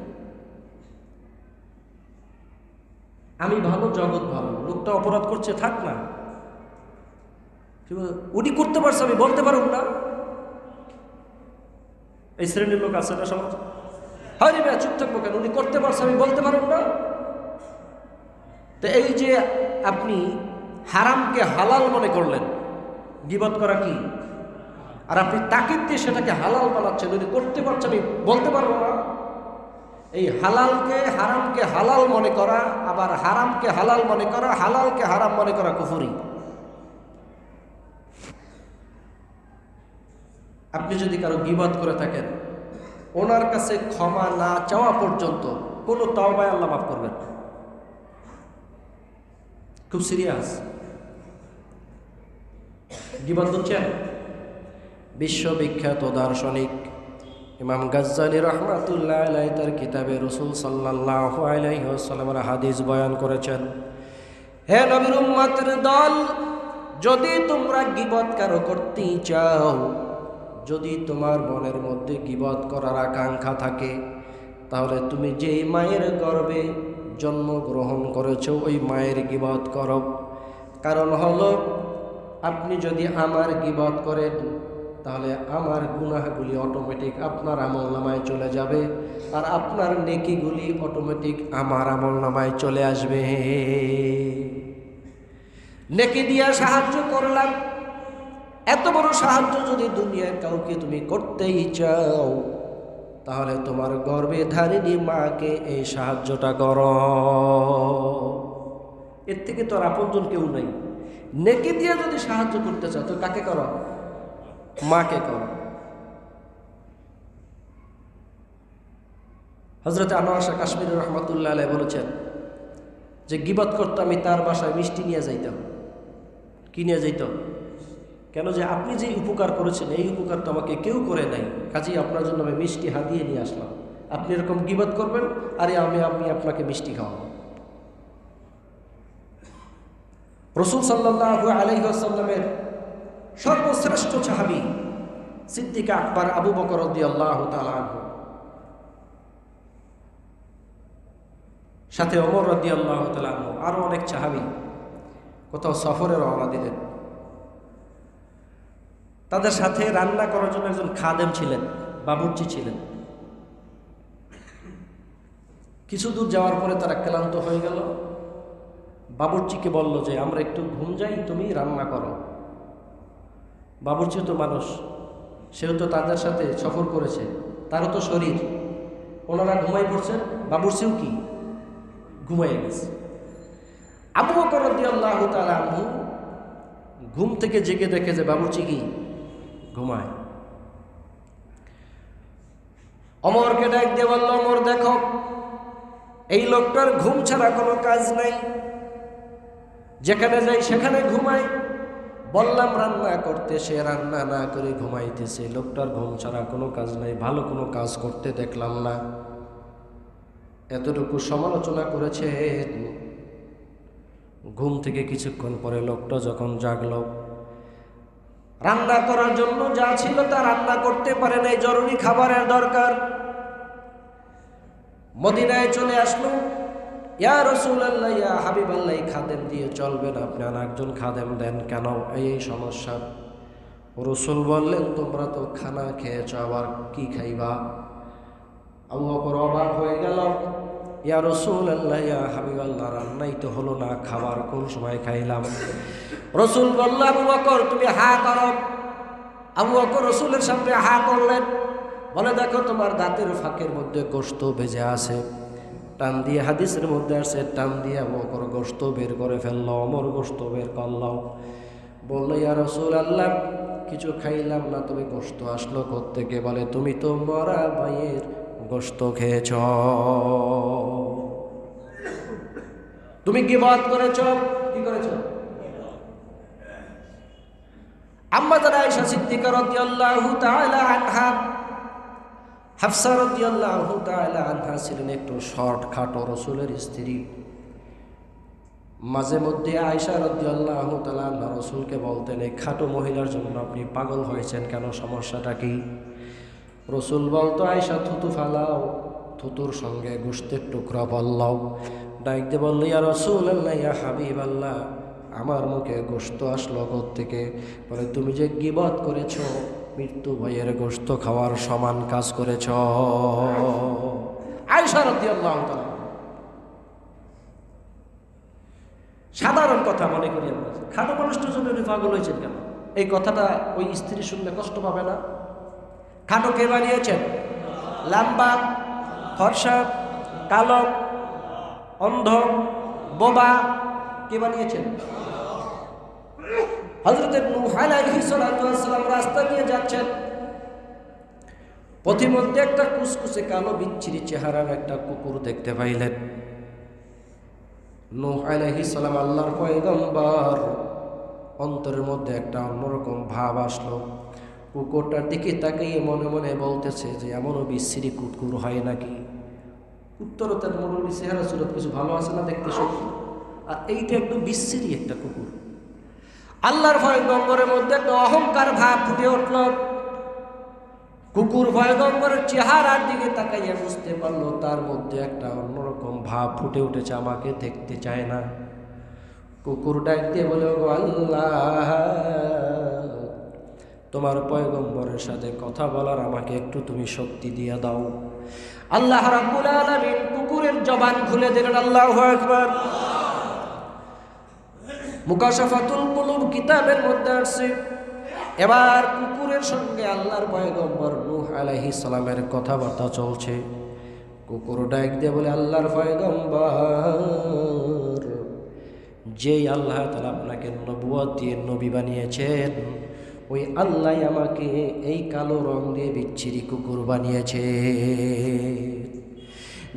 আমি ভালো, জগৎ ভালো, লোকটা অপরাধ করছে, থাক না, উনি করতে পারছে আমি বলতে পারব না। এই শ্রেণীর লোক আছে না সমাজ? হয়নি ভাই চুপ থাকবো কেন, উনি করতে পারছে আমি বলতে পারব না। তো এই যে আপনি হারামকে হালাল মনে করলেন, গীবত করা কি? আর আপনি তাকিদ দিয়ে সেটাকে হালাল বানাচ্ছেন, উনি করতে পারছে আমি বলতে পারবো না। এই হালালকে হারামকে হালাল মনে করা, আবার হারামকে হালাল মনে করা, হালালকে হারাম মনে করা কুফরি। আপনি যদি কারো গীবত করে থাকেন, ওনার কাছে ক্ষমা না চাওয়া পর্যন্ত কোনো তওবায় আল্লাহ মাফ করবেন না। খুব সিরিয়াস। গীবত হচ্ছেন বিশ্ববিখ্যাত দার্শনিক ইমাম গাজ্জালি রহমাতুল্লাহ আলাইহি তার কিতাবে রাসূল সাল্লাল্লাহু আলাইহি ওয়াসাল্লামের হাদিস বয়ান করেছেন, হে নবীর উম্মতের দল, যদি তোমরা গীবত কারো করতে চাও, যদি তোমার মনের মধ্যে গীবত করার আকাঙ্ক্ষা থাকে, তাহলে তুমি যেই মায়ের গর্ভে জন্মগ্রহণ করেছো ওই মায়ের গীবত করো। কারণ হলো আপনি যদি আমার গীবত করেন তাহলে আমার গুনাহগুলি অটোমেটিক আপনার আমলনামায় চলে যাবে, আর আপনার নেকিগুলি অটোমেটিক আমার আমলনামায় চলে আসবে। নেকি দিয়া সাহায্য করলাম, এত বড় সাহায্য যদি দুনিয়ার কাউকে তুমি করতেই চাও, তাহলে তোমার গর্ভে ধারিণী মাকে এই সাহায্যটা করো। এর থেকে তো আর আপনজন কেউ নেই। নেকি দিয়ে যদি সাহায্য করতে চাও তো কাকে করো? মাকে করো। হযরত আনোয়ার শাহ কাশ্মীরি রহমাতুল্লাহ আলাইহি বলেছেন যে গীবত করতে আমি তার বাসায় মিষ্টি নিয়ে যাইতাম। কি নিয়ে যাইতাম? কেন? যে আপনি যে উপকার করেছেন এই উপকার তো আমাকে কেউ করে নাই, কাজেই আপনার জন্য আমি মিষ্টি হাতিয়ে নিয়ে আসলাম। আপনি এরকম গীবত করবেন, আরে আমি আপনাকে মিষ্টি খাওয়াবো। রাসূল সাল্লাল্লাহু আলাইহি ওয়াসাল্লামের সর্বশ্রেষ্ঠ সাহাবী সিদ্দিক আকবর আবু বকর রাদিয়াল্লাহু তাআলা আনহু, সাথে ওমর রাদিয়াল্লাহু তাআলা আনহু, আরো অনেক সাহাবী কোথাও সফরে রওনা দিলেন। তাদের সাথে রান্না করার জন্য একজন খাদেম ছিলেন, বাবুর্চি ছিলেন। কিছু দূর যাওয়ার পরে তারা ক্লান্ত হয়ে গেল। বাবুর্চিকে বলল যে আমরা একটু ঘুম যাই, তুমি রান্না করো। বাবুর্চি তো মানুষ, সেও তো তাদের সাথে সফর করেছে, তারও তো শরীর। ওনারা ঘুমাই পড়ছেন, বাবুর্চিও কি ঘুমাই গেছে। আবু বকর রাদিয়াল্লাহু তাআলা আনহু ঘুম থেকে জেগে দেখে যে বাবুর্চি কি ঘুমায়। ওমরকে ডাক দিয়ে বলল, ওমর দেখো এই লোকটার ঘুম ছাড়া কোনো কাজ নাই, যেখানে যাই সেখানে ঘুমায়। বললাম রান্না করতে, সে রান্না না করে ঘুমাইতেছে। লোকটার ঘুম ছাড়া কোনো কাজ নাই, ভালো কোনো কাজ করতে দেখলাম না। এতটুকু সমালোচনা করেছে। ঘুম থেকে কিছুক্ষণ পরে লোকটা যখন জাগল, রান্না করার জন্য যা ছিল তা রান্না করতে পারে নাই, জরুরি খাবারের দরকার। মদিনায় চলে আসলো। ইয়া রাসূলুল্লাহ, ইয়া হাবিবাল্লাহ, খাদেম দিয়ে চলবে না, আপনি আরেকজন খাদেম দেন। কেন? এই সমস্যা। রাসূল বললেন, তোমরা তো খানা খেয়েছ, আবার কি খাইবা? আবু বকর অবাক হয়ে গেল। ইয়া রাসূলুল্লাহ, ইয়া হাবিবাল্লাহ, রান্নাই তো হলো না, খাবার কোন সময় খাইলাম? রাসূল বলল, আবু বকর তুমি হা করো, আবু বকর রাসূলের সামনে হা করলেন, বলে দেখো তোমার দাঁতের ফাঁকের মধ্যে গোশত ভেজে আছে। টান দিয়ে, হাদিসের মধ্যে আছে, টান দিয়ে আবু বকর গোশত বের করে ফেললো, ওমর গোশত বের করলো। বললো ইয়া রাসূলুল্লাহ কিছু খাইলাম না, তুমি গোশত আসলো কোত্থেকে? বলে তুমি তো মরা ভাইয়ের গোশত খেয়েছ, তুমি গীবত করেছ। কি করেছ? আম্মা জান আয়েশা সিদ্দিকা রাদিয়াল্লাহু তাআলা আনহা, হাফসা রাদিয়াল্লাহু তাআলা আনহা ছিলেন একটু শর্ট খাটো রাসূলের স্ত্রী। মাঝে মধ্যে আয়েশা রাদিয়াল্লাহু তাআলা আনহা রাসূলকে বলতেন, এই খাটো মহিলার জন্য আপনি পাগল হয়েছেন কেন, সমস্যাটা কি? রাসূল বলতো, আয়েশা থুতু ফালাও, থুতুর সঙ্গে গোশতের টুকরা বললাও। ডাক দিয়ে বলল, ইয়া রাসূলুল্লাহ ইয়া হাবিবাল্লাহ, আমার মুখে গোশত আসলো কোত্থেকে? বলে তুমি যে গীবত করেছ, মৃত্যু ভাইয়ের গোশত খাওয়ার সমান কাজ করেছ। আয়েশা রাদিয়াল্লাহু তাআলা, সাধারণ কথা মনে করি আমরা, খাটো মানুষটার জন্য উনি পাগল হয়েছেন কেন? এই কথাটা ওই স্ত্রী শুনলে কষ্ট পাবে না? খাটো কে বানিয়েছেন? লম্বা, ফর্সা, কালো, অন্ধ, বোবা কে বানিয়েছেন? হযরত নূহ আলাইহিস সালাতু ওয়াস সালাম রাস্তা দিয়ে যাচ্ছেন, পথিমধ্যে একটা কুচকুচে কালো বিচ্ছিরি চেহারার একটা কুকুর দেখতে পাইলেন। নূহ আলাইহিস সালাম আল্লাহর পয়গম্বর, অন্তরের মধ্যে একটা অন্যরকম ভাব আসলো। কুকুরটার দিকে তাকিয়ে মনে মনে বলতেছে যে এমনও বিচ্ছিরি কুকুর হয় নাকি? উত্তর তার মনে চেহারা সুরত কিছু ভালো আছে না দেখতে সত্যি, আর এইটা একটু বিচ্ছিরি একটা কুকুর। আল্লাহর পয়গম্বরের মধ্যে একটা অহংকার ভাব ফুটে উঠল। কুকুর পয়গম্বরের চেহারার দিকে তাকাইয়া বুঝতে পারলো তার মধ্যে একটা অন্যরকম ভাব ফুটে উঠেছে, আমাকে দেখতে চায় না। কুকুর ডাক দিয়ে বলে, ওগো আল্লাহ, তোমার পয়গম্বরের সাথে কথা বলার আমাকে একটু তুমি শক্তি দিয়ে দাও। আল্লাহ রাব্বুল আলামিন কুকুরের জবান খুলে দিলেন। আল্লাহু আকবার। মুকাশাফাতুল কুলুব কিতাবের মধ্যে আছে, এবার কুকুরের সঙ্গে আল্লাহর পয়গম্বর নূহ আলাইহিস সালামের কথাবার্তা চলছে। কুকুর ডাক দিয়ে বলে, আল্লাহর পয়গম্বর, যেই আল্লাহ তাআলা আপনাকে নবুয়ত দিয়ে নবী বানিয়েছেন, ওই আল্লাহ আমাকে এই কালো রং দিয়ে বিচ্ছিরি কুকুর বানিয়েছে।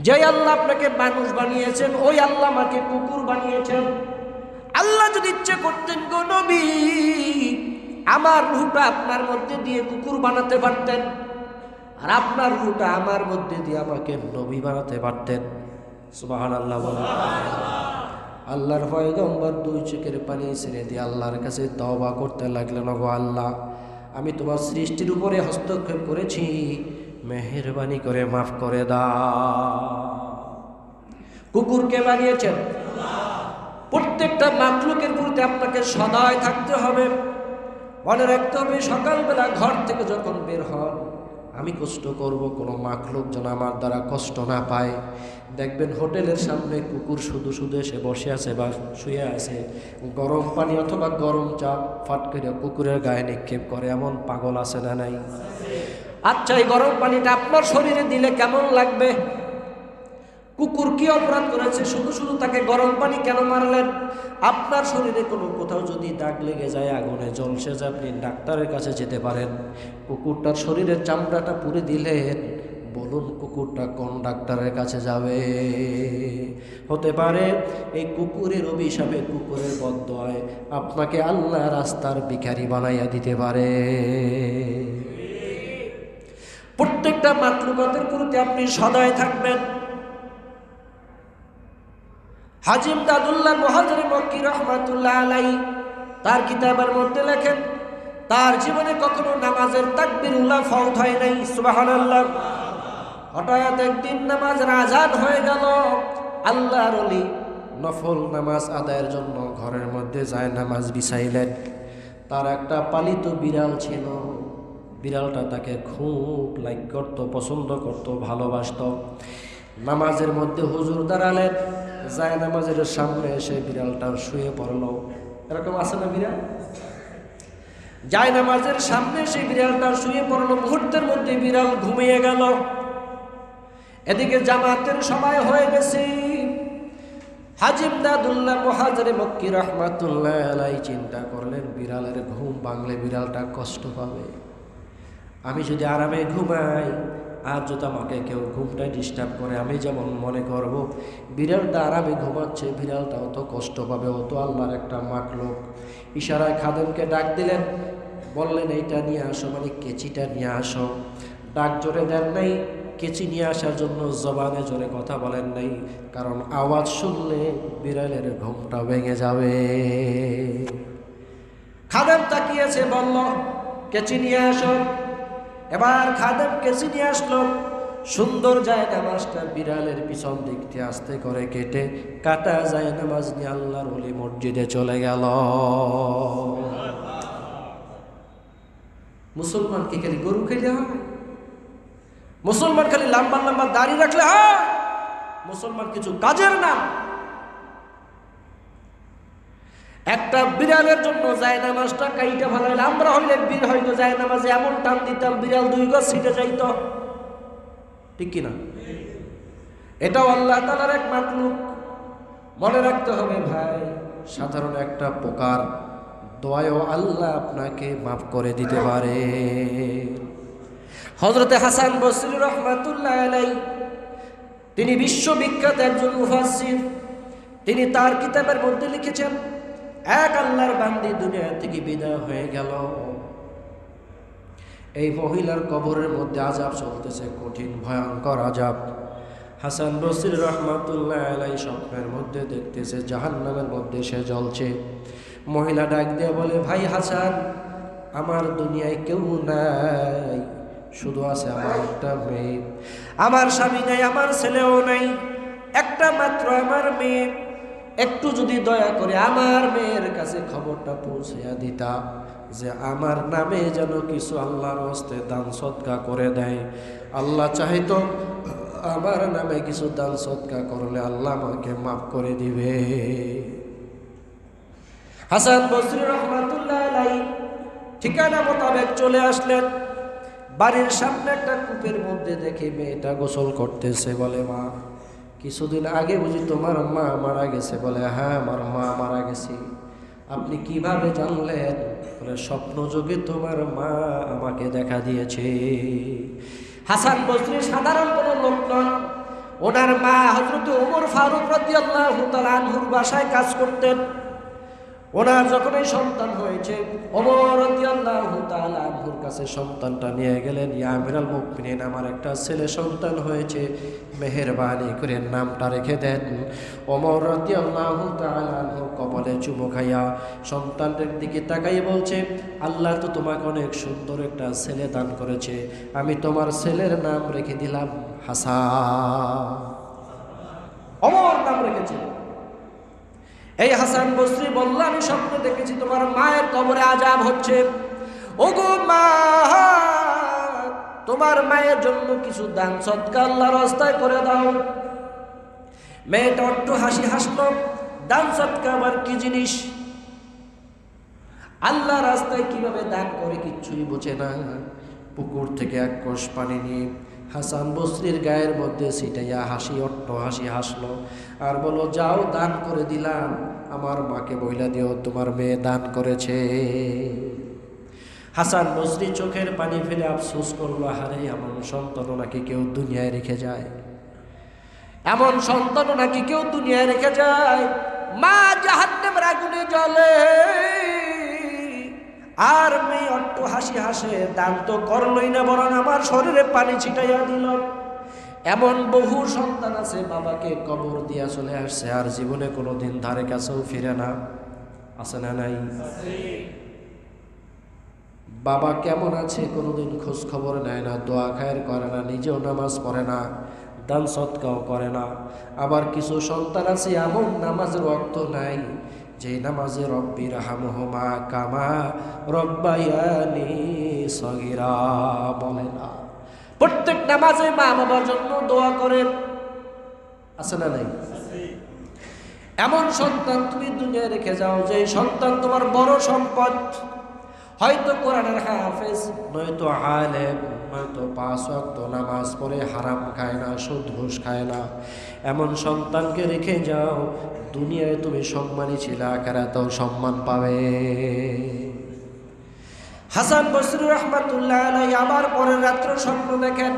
যেই আল্লাহ আপনাকে মানুষ বানিয়েছেন, ওই আল্লাহ আমাকে কুকুর বানিয়েছেন। আল্লাহ যদি ইচ্ছে করতেন গো নবী, আমার রূহটা আপনার মধ্যে দিয়ে কুকুর বানাতে পারতেন, আর আপনার রূহটা আমার মধ্যে দিয়ে আমাকে নবী বানাতে পারতেন। সুবহানাল্লাহ বলেন। আল্লাহর পয়গম্বর দুই চোখের পানি ছেড়ে দিয়ে আল্লাহর কাছে তওবা করতে লাগলেন, ওগো আল্লাহ, আমি তোমার সৃষ্টির উপরে হস্তক্ষেপ করেছি, মেহেরবানি করে মাফ করে দাও। কুকুরকে বানিয়েছেন। প্রত্যেকটা মাখলুকের প্রতি আপনাকে সদয় থাকতে হবে, মনে রাখতে হবে সকালবেলা ঘর থেকে যখন বের হন, আমি কষ্ট করব, কোনো মাখলুক যেন আমার দ্বারা কষ্ট না পায়। দেখবেন হোটেলের সামনে কুকুর শুধু শুধু এসে বসে আছে বা শুয়ে আছে, গরম পানি অথবা গরম চা ফাট করে কুকুরের গায়ে নিক্ষেপ করে, এমন পাগল আছে না নাই? আচ্ছা, এই গরম পানিটা আপনার শরীরে দিলে কেমন লাগবে? কুকুর কি অপরাধ করেছে শুধু শুধু তাকে গরম পানি কেন মারলেন? আপনার শরীরে কোনো কোথাও যদি দাগ লেগে যায়, আগুনে জ্বলছে, যে আপনি ডাক্তারের কাছে যেতে পারেন। কুকুরটার শরীরের চামড়াটা পুড়ে দিলেন, বলুন কুকুরটা কোন ডাক্তারের কাছে যাবে? হতে পারে এই কুকুরের অভিশাপে, কুকুরের বদদোয়ায় আপনাকে আল্লাহ রাস্তার ভিখারি বানাইয়া দিতে পারে। প্রত্যেকটা মাতৃগতের প্রতি আপনি সদয় থাকবেন। হাজী ইমদাদুল্লাহ মুহাজির মক্কি রাহমাতুল্লাহ আলাইহি তার কিতাবের মধ্যে লেখেন, তার জীবনে কখনো নামাজের তাকবীরুল্লাহ ফওত হয় নাই। সুবহানাল্লাহ। হঠাৎ একদিন নামাজের আযান হয়ে গেল। আল্লাহর ওলি নফল নামাজ আদায়ের জন্য ঘরের মধ্যে যায় নামাজ বিছাইলেন। তার একটা পালিত বিড়াল ছিল। বিড়ালটা তাকে খুব লাইক করত, পছন্দ করত, ভালোবাসত। নামাজের মধ্যে হুজুর দাঁড়ালেন, যায় নামাজের সামনে এসে বিড়ালটা শুয়ে পড়ল। এরকম আছে না বিড়াল? জায়নামাজের সামনে সেই বিড়ালটা শুয়ে পড়লো, মুহূর্তের মধ্যে বিড়াল ঘুমিয়ে গেল। এদিকে জামাতের সময় হয়ে গেছে। হাজী ইমদাদুল্লাহ মুহাজিরে মক্কি রাহমাতুল্লাহ আলাইহি চিন্তা করলেন, বিড়ালের ঘুম ভাঙলে বিড়ালটা কষ্ট পাবে, আমি যদি আরামে ঘুমাই আর যদি আমাকে কেউ ঘুমটা ডিস্টার্ব করে, আমি যেমন মনে করব বিড়ালটা আরামে ঘুমাচ্ছে, বিড়ালটাও তো কষ্ট পাবে, ও তো আল্লাহর একটা মাখলুক। ইশারায় খাদেমকে ডাক দিলেন, বললেন এইটা নিয়ে আসো, মানে কেচিটা নিয়ে আসো। ডাক জোরে দেন নাই, কেচি নিয়ে আসার জন্য জবানে জোরে কথা বলেন নাই, কারণ আওয়াজ শুনলে বিড়ালের ঘুমটা ভেঙে যাবে। খাদেম তাকিয়েছে, বলল কেচি নিয়ে আসো। এবার খাদেম কেচি নিয়ে আসলো, সুন্দর জায়নামাজটা বিড়ালের পিছন দিক দিয়ে আস্তে করে কেটে কাটা জায়নামাজ নিয়ে আল্লাহর ওলি মসজিদে চলে গেল। মুসলমান কি খালি গরু খেলে হয়? মুসলমান খালি লম্বা লম্বা দাড়ি রাখলে হয়? মুসলমান কিছু কাজের না। একটা বিড়ালের জন্য জায়নামাজটা কাইটা ফেলাইলে, আমরা হইলে বীর হয়তো জায়নামাজে এমন টান দিতাম বিড়াল 2 গজ ছিটে যাইত, ঠিক কিনা? এটাও আল্লাহ তাআলার এক মাখলুক। মনে রাখতে হবে ভাই, সাধারণ একটা পোকার দোয়ায়ও আল্লাহ আপনাকে মাফ করে দিতে পারে। হযরতে হাসান বসরি রাহমাতুল্লাহ আলাইহি, তিনি বিশ্ববিখ্যাত একজন মুফাসসির। তিনি তার কিতাবের মধ্যে লিখেছেন, এক আল্লাহর বান্দি দুনিয়া থেকে বিদায় হয়ে গেল, এই মহিলার কবরের মধ্যে আযাব চলতেছে, কঠিন ভয়ঙ্কর আযাব। হাসান বসরি রাহমাতুল্লাহ আলাইহি স্বপ্নের মধ্যে দেখতেছে জাহান্নামের মধ্যে সে জ্বলছে। মহিলা ডাক দিয়ে বলে, ভাই হাসান, আমার দুনিয়ায় কেউ নাই, শুধু আছে আমার একটা মেয়ে, আমার স্বামী নাই, আমার ছেলেও নাই, একটা মাত্র আমার মেয়ে। একটু যদি দয়া করে আমার মেয়ের কাছে খবরটা পৌঁছাইয়া দিতা যে আমার নামে যেন কিছু আল্লাহর হস্তে দান সদকা করে দেয়। আল্লাহ চাইতো আমার নামে কিছু দান সদকা করলে আল্লাহ আমাকে মাফ করে দিবে। হাসান বসরি রাহমাতুল্লাহ আলাইহি ঠিকানা মোতাবেক চলে আসলেন। বাড়ির সামনে একটা কূপের মধ্যে দেখে মেয়েটা গোসল করতেছে। বলে, মা, কিছুদিন আগে বুঝি তোমার মা মারা গেছে? বলে, হ্যাঁ, আমার মা মারা গেছে। আপনি কিভাবে জানলেন? বলে, স্বপ্ন যোগে তোমার মা আমাকে দেখা দিয়েছে। হাসান বসরি সাধারণ কোনো লোক নন। ওনার মা হযরত ওমর ফারুক রাদিয়াল্লাহু তাআলা আনহুর বাসায় কাজ করতেন। ওনার যখন এই সন্তান হয়েছে, ওমর রাদিয়াল্লাহু তাআলা আনহুর কাছে সন্তানটা নিয়ে গেলেন। ইয়া আমিরাল মুমিনিন, আমার একটা ছেলে সন্তান হয়েছে, মেহেরবানি করে নামটা রেখে দেন। ওমর রাদিয়াল্লাহু তাআলা আনহু কপালে চুমু খাইয়া সন্তানের দিকে তাকাই বলছে, আল্লাহ তো তোমাকে অনেক সুন্দর একটা ছেলে দান করেছে, আমি তোমার ছেলের নাম রেখে দিলাম হাসান। ওমর নাম রেখেছে। এই হাসান বসরি বলল, আমি স্বপ্ন দেখেছি তোমার মায়ের কবরে আযাব হচ্ছে। ওগো মা, তোমার মায়ের জন্য কিছু দান সদকা আল্লাহর রাস্তায় করে দাও। মেয়েটা একটু হাসি হাসলো। দান সদকা আবার কি জিনিস? আল্লাহর রাস্তায় কিভাবে দান করে কিচ্ছুই বোঝে না। পুকুর থেকে এক কষ পানি নিয়ে হাসান বসরির গায়ের মধ্যে ছিটাইয়া হাসি অট্ট হাসি হাসলো আর বলো, যাও, দান করে দিলাম, আমার মাকে বইলা দিও তোমার মেয়ে দান করেছে। হাসান বসরি চোখের পানি ফেলে আফসোস করলো, হারে, এমন সন্তানও নাকি কেউ দুনিয়ায় রেখে যায়, এমন সন্তানও নাকি কেউ দুনিয়ায় রেখে যায়। মা জাহান্নামের আগুনে জ্বলে আর মেয়ে অট্ট হাসি হাসে, দান তো করলই না, বরং আমার শরীরে পানি ছিটাইয়া দিল। এমন বহু সন্তান আছে বাবাকে কবর দিয়া চলে আসছে আর জীবনে কোনোদিন ধারে কাছেও ফিরে না। আছে না নাই? বাবা কেমন আছে কোনোদিন খোঁজ খবর নেয় না, দোয়া খায়ের করে না, নিজেও নামাজ পড়ে না, দান সদকাও করে না। আবার কিছু সন্তান আছে এমন নামাজের ওয়াক্ত নাই যে নামাজে রব্বি রাহমহুমা কামা রব্বায়ানি সগীরা বলে না। প্রত্যেক নামাজে মা বাবার জন্য দোয়া করে। আছে না নাই? এমন সন্তান তুমি দুনিয়ায় রেখে যাও যে সন্তান তোমার বড় সম্পদ। হয়তো কোরআনের হাফেজ, নয়তো আলেম, নয়তো 5 ওয়াক্ত নামাজ পড়ে হারাম খায় না, সুদ ঘুষ খায় না, এমন সন্তানকে রেখে যাও, দুনিয়ায় তুমি সম্মানী ছিলে, আখিরাতেও সম্মান পাবে। হাসান বসরি রাহমাতুল্লাহ আলাইহি আবার পরের রাত্র স্বপ্ন দেখেন,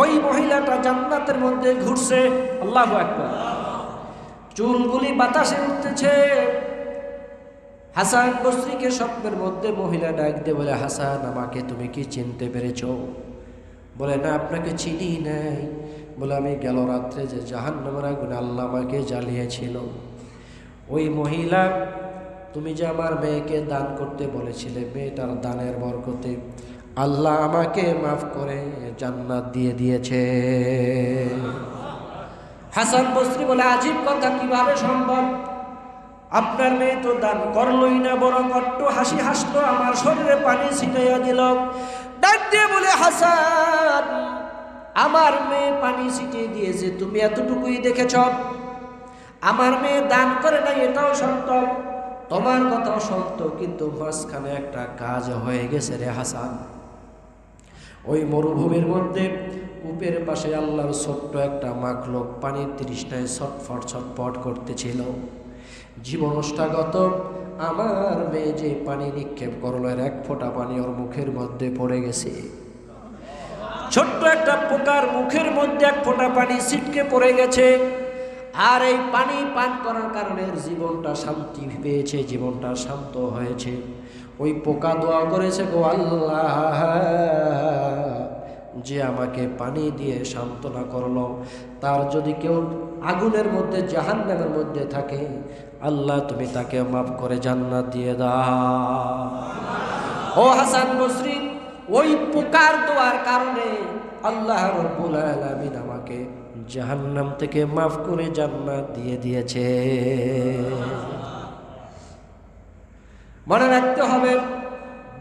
ওই মহিলাটা জান্নাতের মধ্যে ঘুরছে। আল্লাহু আকবার। চুলগুলি বাতাসে উঠতেছে। হাসান বসরিকে স্বপ্নের মধ্যে মহিলা ডাক দিয়ে বলে, হাসান, আমাকে তুমি কি চিনতে পেরেছো? বলে, না, আপনাকে চিনি নাই। বলে, আমি গেল রাত্রে যে জাহান্নামের আগুনে আল্লাহ আমাকে জ্বালিয়েছিল, ওই মহিলা, তুমি যে আমার মেয়েকে দান করতে বলেছিলে, মেয়েটার দানের বরকতে আল্লাহ আমাকে মাফ করে জান্নাত দিয়ে দিয়েছে। হাসান বসরি বলে, আজীব কথা, কিভাবে সম্ভব? আপনার মেয়ে তো দান করলই না, বরং অট্ট হাসি হাসলো, আমার শরীরে পানি ছিটাইয়া দিল। ডাক দিয়ে বলে, হাসান, আমার মেয়ে পানি ছিটিয়ে দিয়েছে, তুমি এতটুকুই দেখেছ। আমার মেয়ে দান করে নাই, এটাও সত্য, তোমার কথাও সত্য, কিন্তু মাঝখানে একটা কাজ হয়ে গেছে রে হাসান। ওই মরুভূমির মধ্যে কূপের পাশে আল্লাহর ছোট্ট একটা মাখলুক পানির তৃষ্ণায় ছটফট ছটফট করতেছিল। জীবনষ্টাগত আমার মেয়ে যে পানি নিক্ষেপ করলো, এর এক ফোঁটা পানি ওর মুখের মধ্যে পড়ে গেছে। ছোট্ট একটা পোকার মুখের মধ্যে এক ফোঁটা পানি ছিটকে পড়ে গেছে। আর এই পানি পান করার কারণে জীবনটা শান্তি পেয়েছে, জীবনটা শান্ত হয়েছে। ওই পোকা দোয়া করেছে, গো আল্লাহ, যে আমাকে পানি দিয়ে সান্ত্বনা করলো, তার যদি কেউ আগুনের মধ্যে, জাহান্নামের মধ্যে থাকে, আল্লাহ তুমি তাকে মাফ করে জান্নাত দিয়ে দাও। ও হাসান বসরি, ওই পোকার দোয়ার কারণে আল্লাহ রাব্বুল আলামিন আমাকে জাহান্নাম থেকে মাফ করে জান্নাত দিয়ে দিয়েছে। মনে রাখতে হবে,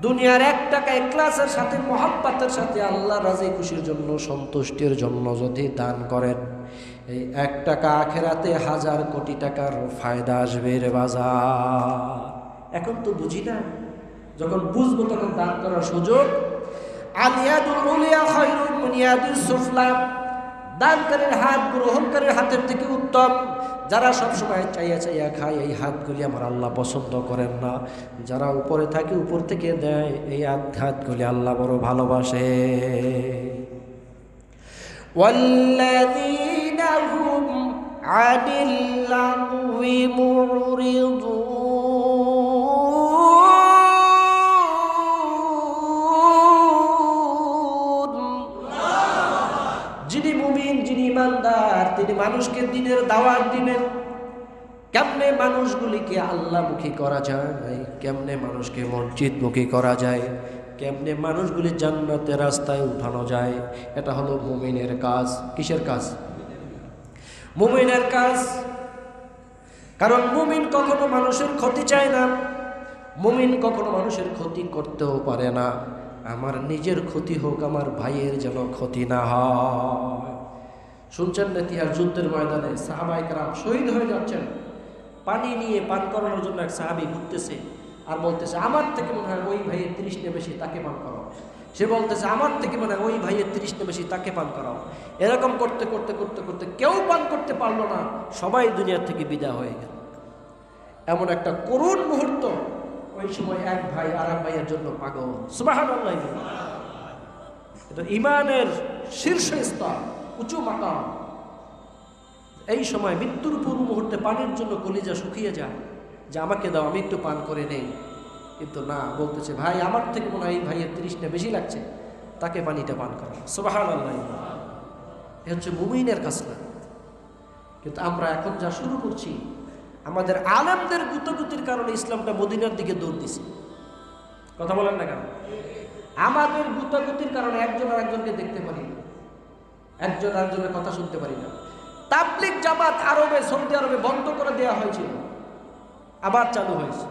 দুনিয়ার 1 টাকা ইখলাসের সাথে, মহব্বতের সাথে, আল্লাহ রাজি খুশির জন্য, সন্তুষ্টির জন্য যদি দান করেন, এই 1 টাকা আখিরাতে 1000 কোটি টাকার ফায়দা আসবে রে বাজার। এখন তো বুঝি না, যখন বুঝবো তখন দান করার সুযোগ। আলিয়াদুল উলিয়া খায়রুম মিন ইয়াদিস সুফলা, দানকারীর হাত গ্রহণকারীর হাতের থেকে উত্তম। যারা সবসময় চাইয়া চাইয়া খায়, এই হাতগুলি আমার আল্লাহ পছন্দ করেন না। যারা উপরে থাকে, উপর থেকে দেয়, এই হাতগুলি আল্লাহ বড় ভালোবাসে। ওয়াল্লাযীনা হুম আনিল লাগওয়ি মুরিদুন, যিনি মুমিন, যিনি ইমানদার, তিনি মানুষকে দ্বীনের দাওয়াত দিবেন। কেমনে মানুষগুলিকে আল্লাহমুখী করা যায়, কেমনে মানুষকে মসজিদমুখী করা যায়, কেমনে মানুষগুলি জান্নাতের রাস্তায় উঠানো যায়, এটা হলো মুমিনের কাজ। কিসের কাজ? মুমিনের কাজ। কারণ মুমিন কখনো মানুষের ক্ষতি চায় না, মুমিন কখনো মানুষের ক্ষতি করতেও পারে না। আমার নিজের ক্ষতি হোক, আমার ভাইয়ের যেন ক্ষতি না হয়। শুনছেন না, ইতিহাস যুদ্ধের ময়দানে সাহাবায়ে কেরাম শহীদ হয়ে যাচ্ছেন, পানি নিয়ে পান করানোর জন্য এক সাহাবী ঘুরতেছে আর বলতেছে, আমার থেকে মনে হয় ওই ভাইয়ের 30 বেশি, তাকে পান করাও। সে বলতেছে, আমার থেকে মনে হয় ওই ভাইয়ের 30 বেশি, তাকে পান করাও। এরকম করতে করতে করতে করতে কেউ পান করতে পারলো না, সবাই দুনিয়া থেকে বিদায় হয়ে গেল। এমন একটা করুণ মুহূর্ত। ওই সময় এক ভাই আর এক ভাইয়ের জন্য পাগল। সুবহানাল্লাহ। এটা ঈমানের শীর্ষ স্তর, উঁচু মাকাম। এই সময় মৃত্যুর পূর্ব মুহূর্তে পানির জন্য কলিজা শুকিয়ে যায়, যে আমাকে দাও, আমি একটু পান করে নেই। কিন্তু না, বলতেছে, ভাই আমার থেকে মনে হয় এই ভাইয়ের 30 বেশি লাগছে, তাকে পানিটা পান করা। সুবহানাল্লাহ। এ হচ্ছে মুমিনের খাসলাত। কিন্তু আমরা এখন যা শুরু করছি, আমাদের আলেমদের গুতগুতির কারণে ইসলামটা মদিনার দিকে দৌড় দিছে। কথা বলেন না কেন? আমাদের গুতগুতির কারণে একজন আর একজনকে দেখতে পারি না, একজন আরেকজনের কথা শুনতে পারি না। তাবলিগ জামাত আরবে, সৌদি আরবে বন্ধ করে দেওয়া হয়েছিল, আবার চালু হয়েছে।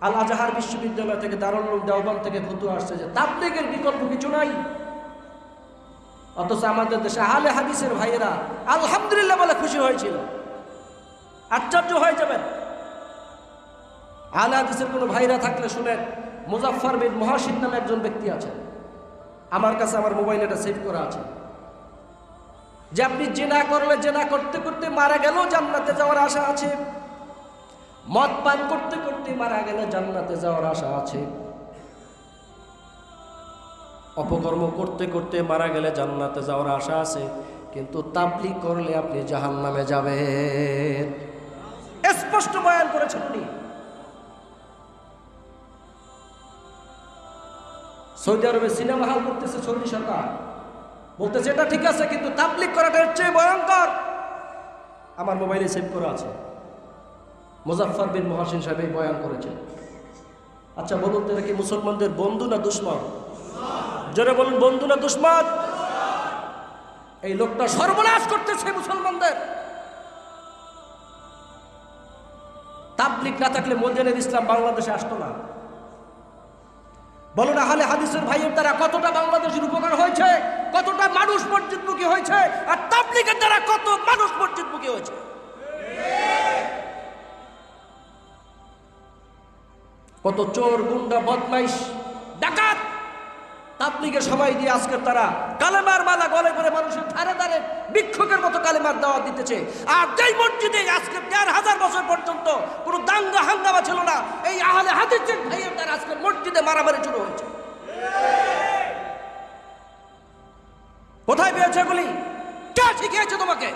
আল আজহার বিশ্ববিদ্যালয় থেকে, দারুল উলুম দেওবন্দ থেকে ফতোয়া আসছে যে তাবলিগের বিকল্প কিছু নাই। অথচ আমাদের দেশে আহলে হাদিসের ভাইয়েরা আলহামদুলিল্লাহ বলে খুশি হয়েছিল। আশ্চর্য হয়ে যাবেন, আহলে হাদিসের কোনো ভাইরা থাকলে শুনেন, মুজাফফর বিন মুহাসিন নামে একজন ব্যক্তি আছেন, আমার কাছে আমার মোবাইলে এটা সেভ করা আছে, যে আপনি জিনা করলে জিনা করতে করতে মারা গেলেও জান্নাতে যাওয়ার আশা আছে, মদ পান করতে করতে মারা গেলে জান্নাতে যাওয়ার আশা আছে, অপকর্ম করতে করতে মারা গেলে জান্নাতে যাওয়ার আশা আছে, কিন্তু তাবলীগ করলে আপনি জাহান্নামে যাবেন। স্পষ্ট বয়ান করেছেন উনি। সৌদি আরবে সিনেমা হল করতেছে সৌদি সরকার, বলতেছে এটা ঠিক আছে, কিন্তু তাবলীগ করাটা এর চেয়ে ভয়ঙ্কর। আমার মোবাইলে সেভ করা আছে, মুজাফফর বিন মুহাসিন সাহেব এই বয়ান করেছেন। আচ্ছা বলুন তো, এরা কি মুসলমানদের বন্ধু না দুশমন? জোরে বলুন, বন্ধু না দুশমন? এই লোকটা সর্বনাশ করতেছে মুসলমানদের। তাবলীগ না থাকলে মদিনার ইসলাম বাংলাদেশে আসতো না। বলুন, আহলে হাদিসের ভাইয়ের দ্বারা কতটা বাংলাদেশের উপকার হয়েছে, কতটা মানুষ মসজিদমুখী হয়েছে, আর তাবলীগের দ্বারা কত মানুষ মসজিদমুখী হয়েছে। কত চোর, গুন্ডা, বদমাইশ, ডাকাত তাবলীগের সময় দিয়ে আজকে তারা কালেমার মালা গলে করে মানুষের ধারে ধারে ভিক্ষুকের মতো কালেমার দাওয়াত দিতেছে। আর যেই মসজিদে আজকে ১,৫০০ বছর পর্যন্ত কোনো দাঙ্গা হাঙ্গামা ছিল না, এই আহলে হাদিসের ভাইয়ের দ্বারা আজকে মসজিদে মারামারি শুরু হয়েছে। কোথায় পেয়েছে এগুলি? কে শিখিয়েছে তোমাকে?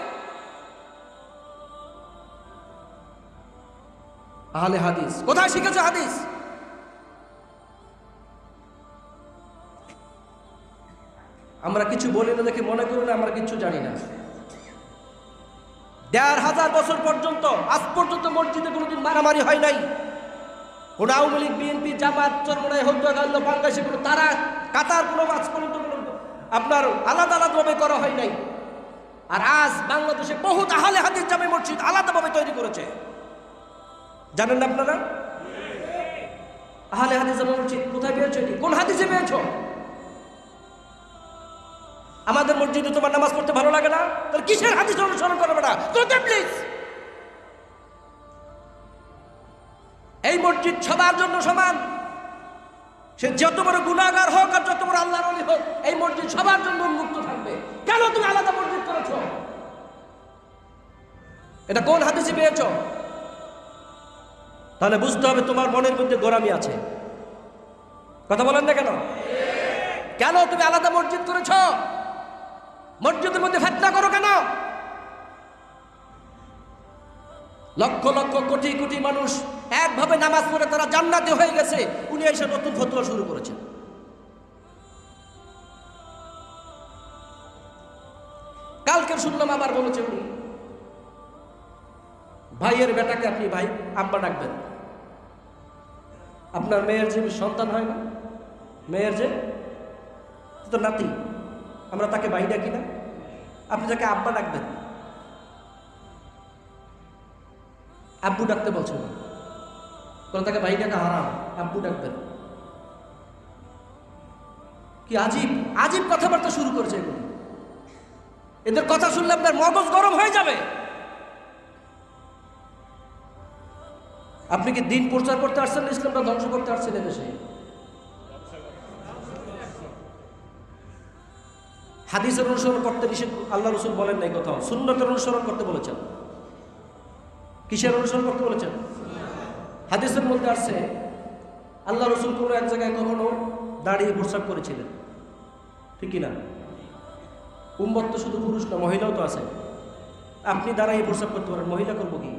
আহলে হাদিস কোথায় শিখেছে হাদিস? আমরা কিছু বলি না দেখে মনে করি না আমরা কিছু জানি না। ১,৫০০ বছর পর্যন্ত আজ পর্যন্ত মসজিদে কোনোদিন মারামারি হয় নাই। কোন আওয়ামী লীগ, বিএনপি, জামাত, চরমনাই, হত্যাকাণ্ড, বাংলাদেশে কোনো তারা কাতার কোনো আজ পর্যন্ত কোনো আপনার আলাদা আলাদাভাবে করা হয় নাই। আর আজ বাংলাদেশে বহুত আহলে হাদিস জামে মসজিদ আলাদাভাবে তৈরি করেছে, জানেন না আপনারা? আহলে হাদিস জামে মসজিদ কোথায় পেয়েছো? কোন হাদিসে পেয়েছো? আমাদের মসজিদে তোমার নামাজ পড়তে ভালো লাগে না, তাহলে কিসের হাদিস অনুসরণ করবে না? প্লিজ, এই মসজিদ সবার জন্য সমান। সে যত বড় গুনাহগার হোক আর যত বড় আল্লাহর ওলি হোক, এই মসজিদ সবার জন্য উন্মুক্ত থাকবে। কেন তুমি আলাদা মসজিদ করেছো? এটা কোন হাদিসে পেয়েছো? তাহলে বুঝতে হবে তোমার মনের মধ্যে গোরামি আছে। কথা বলেন না কেন? কেন তুমি আলাদা মসজিদ করেছো? মসজিদের মধ্যে ফিতনা করো কেন? লক্ষ লক্ষ কোটি কোটি মানুষ একভাবে নামাজ পড়ে তারা জান্নাতি হয়ে গেছে, উনি এসে নতুন ফতোয়া শুরু করেছেন। কালকে শুনলাম আবার বলেছে উনি ভাইয়ের বেটাকে আপনি ভাই আব্বা ডাকবেন। আপনার মেয়ের যে সন্তান হয় না, মেয়ের যে তো নাতি, আমরা তাকে ভাই ডাকি না, আপনি তাকে আব্বা ডাকবেন। আব্বু ডাকতে বলছেন, তাকে ভাই ডাকা হারাম, আব্বু ডাকবেন। কি আজীব আজীব কথাবার্তা শুরু করেছে এগুলো। এদের কথা শুনলে আপনার মগজ গরম হয়ে যাবে। আপনি কি দিন প্রচার করতে আসছেন, ইসলামটা ধ্বংস করতে আসছেন এদেশে? হাদিসের অনুসরণ করতে নিষেধ আল্লাহ রসুল বলেন নাই কোথাও, সুন্নতের অনুসরণ করতে বলেছেন। কিসের অনুসরণ করতে বলেছেন? হাদিসের মধ্যে আসছে আল্লাহ রসুল কোনো এক জায়গায় কখনো দাঁড়িয়ে প্রস্রাব করেছিলেন, ঠিক কিনা? উম্মত তো শুধু পুরুষ না, মহিলাও তো আছে। আপনি দাঁড়িয়ে প্রস্রাব করতে পারেন, মহিলা করবো কি?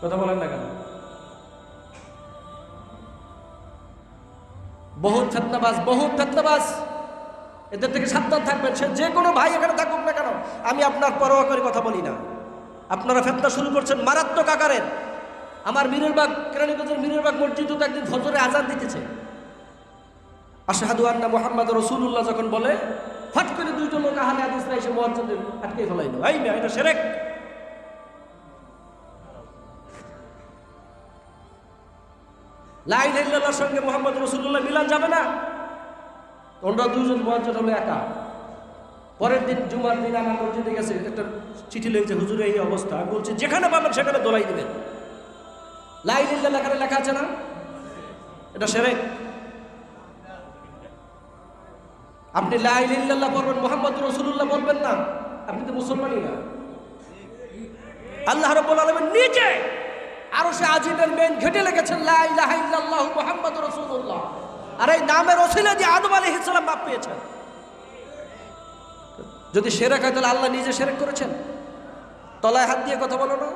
কথা বলেন না কেন? বহুত ফেতনাবাজ, এদের থেকে সাবধান থাকবেন। সে যে কোনো ভাই এখানে থাকুক না কেন, আমি আপনার পরোয়া করে কথা বলি না। আপনারা ফেতনা শুরু করছেন মারাত্মক আকারের। আমার মিরুরবাগ, কেরানীগঞ্জের মিরুরবাগ মসজিদে তো একদিন ফজরে আজান দিতেছে, আশহাদু আন্না মুহাম্মাদুর রাসূলুল্লাহ যখন বলে, ফট করে দুইজন লোক আহলে হাদিসরা এসে মুয়াজ্জিনদের আটকে ফেলাইলো, এই না এটা শিরক। লা ইলাহা ইল্লাল্লাহর সঙ্গে মুহাম্মদ রাসূলুল্লাহ মিলান যাবে না। ওরা দুজন মুয়াজ্জিন হলো একা। পরের দিন জুমার দিন আমার মসজিদে গেছে, একটা চিঠি লিখেছে, হুজুর এই অবস্থা। আমি বলছি যেখানে পাবেন সেখানে দোলাই দিবেন, লা ইলাহা ইল্লাল্লাহ এখানে লেখা আছে না? এটা শিরক। আপনি লা ইলাহা ইল্লাল্লাহ বলবেন, মুহাম্মদুর রাসূলুল্লাহ বলবেন না, আপনি তো মুসলমানই না। আল্লাহ রাব্বুল আলামিন নিজে আরশে আজিমের মেইন ঘেটে লিখেছেন লা ইলাহা ইল্লাল্লাহ মুহাম্মাদুর রাসূলুল্লাহ। আর এই নামের ওসিলা দিয়ে আদম আলাইহিস সালাম মাপ পেয়েছেন। যদি শিরক হয় তাহলে আল্লাহ নিজে শিরক করেছেন। তলায় হাত দিয়ে কথা বলো না।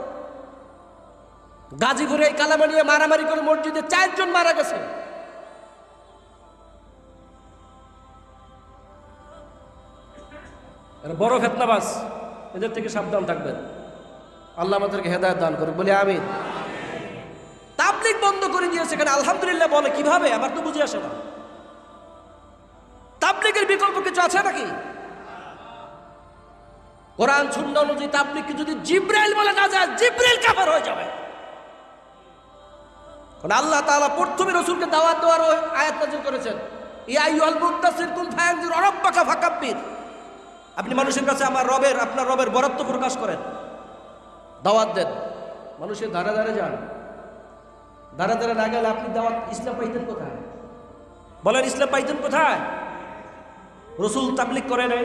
গাজীপুরে এই কালামা নিয়ে মারামারি করে মসজিদে 4 জন মারা গেছে। বড় ফিতনাবাজ, এদের থেকে সাবধান থাকবেন। আল্লাহ আমাদেরকে হেদায়েত দান করুন, বলি আমিন। তাবলীগ বন্ধ করে দিয়েছে, এখানে আলহামদুলিল্লাহ বলে কিভাবে? আমার তো বুঝে আসে না। তাবলীগের বিকল্প কিছু আছে নাকি? কোরআন সুন্নাহ অনুযায়ী তাবলীগকে যদি জিবরাইল বলে না যায়, জিবরাইল কাফের হয়ে যাবে। কারণ আল্লাহ তাআলা প্রথমে রাসূলকে দাওয়াত দেওয়ার আয়াত নাযিল করেছেন, ইয়া আইয়ুহাল মুদ্দাসসির কুম ফায়ানজির রাব্বাকা ফাকাব্বির। আপনি মানুষের কাছে আমার রবের, আপনার রবের বরত্ব প্রকাশ করেন, দাওয়াত দেন, মানুষের ধারে ধারে যান। ধারে ধারে না গেলে আপনি দাওয়াত ইসলাম পাইতেন কোথায়? বলেন ইসলাম পাইতেন কোথায়? রাসূল তাবলীগ করে নাই?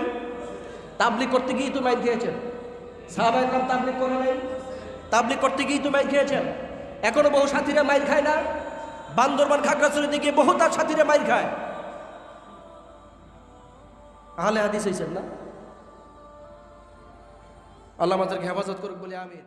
তাবলীগ করতে গিয়ে তো মাইর খেয়েছেন। সাহাবায়ে কেরাম তাবলীগ করে নাই? তাবলীগ করতে গিয়ে তো মাইর খেয়েছেন। এখনো বহু সাথীরা মাইর খায় না? বান্দরবান খাগড়াছড়িতে গিয়ে বহু তার সাথীরা মাইর খায়। আহলে হাদিস হইছেন না? আল্লাহ আমাদেরকে হেফাজত করুক, বলে আমিন।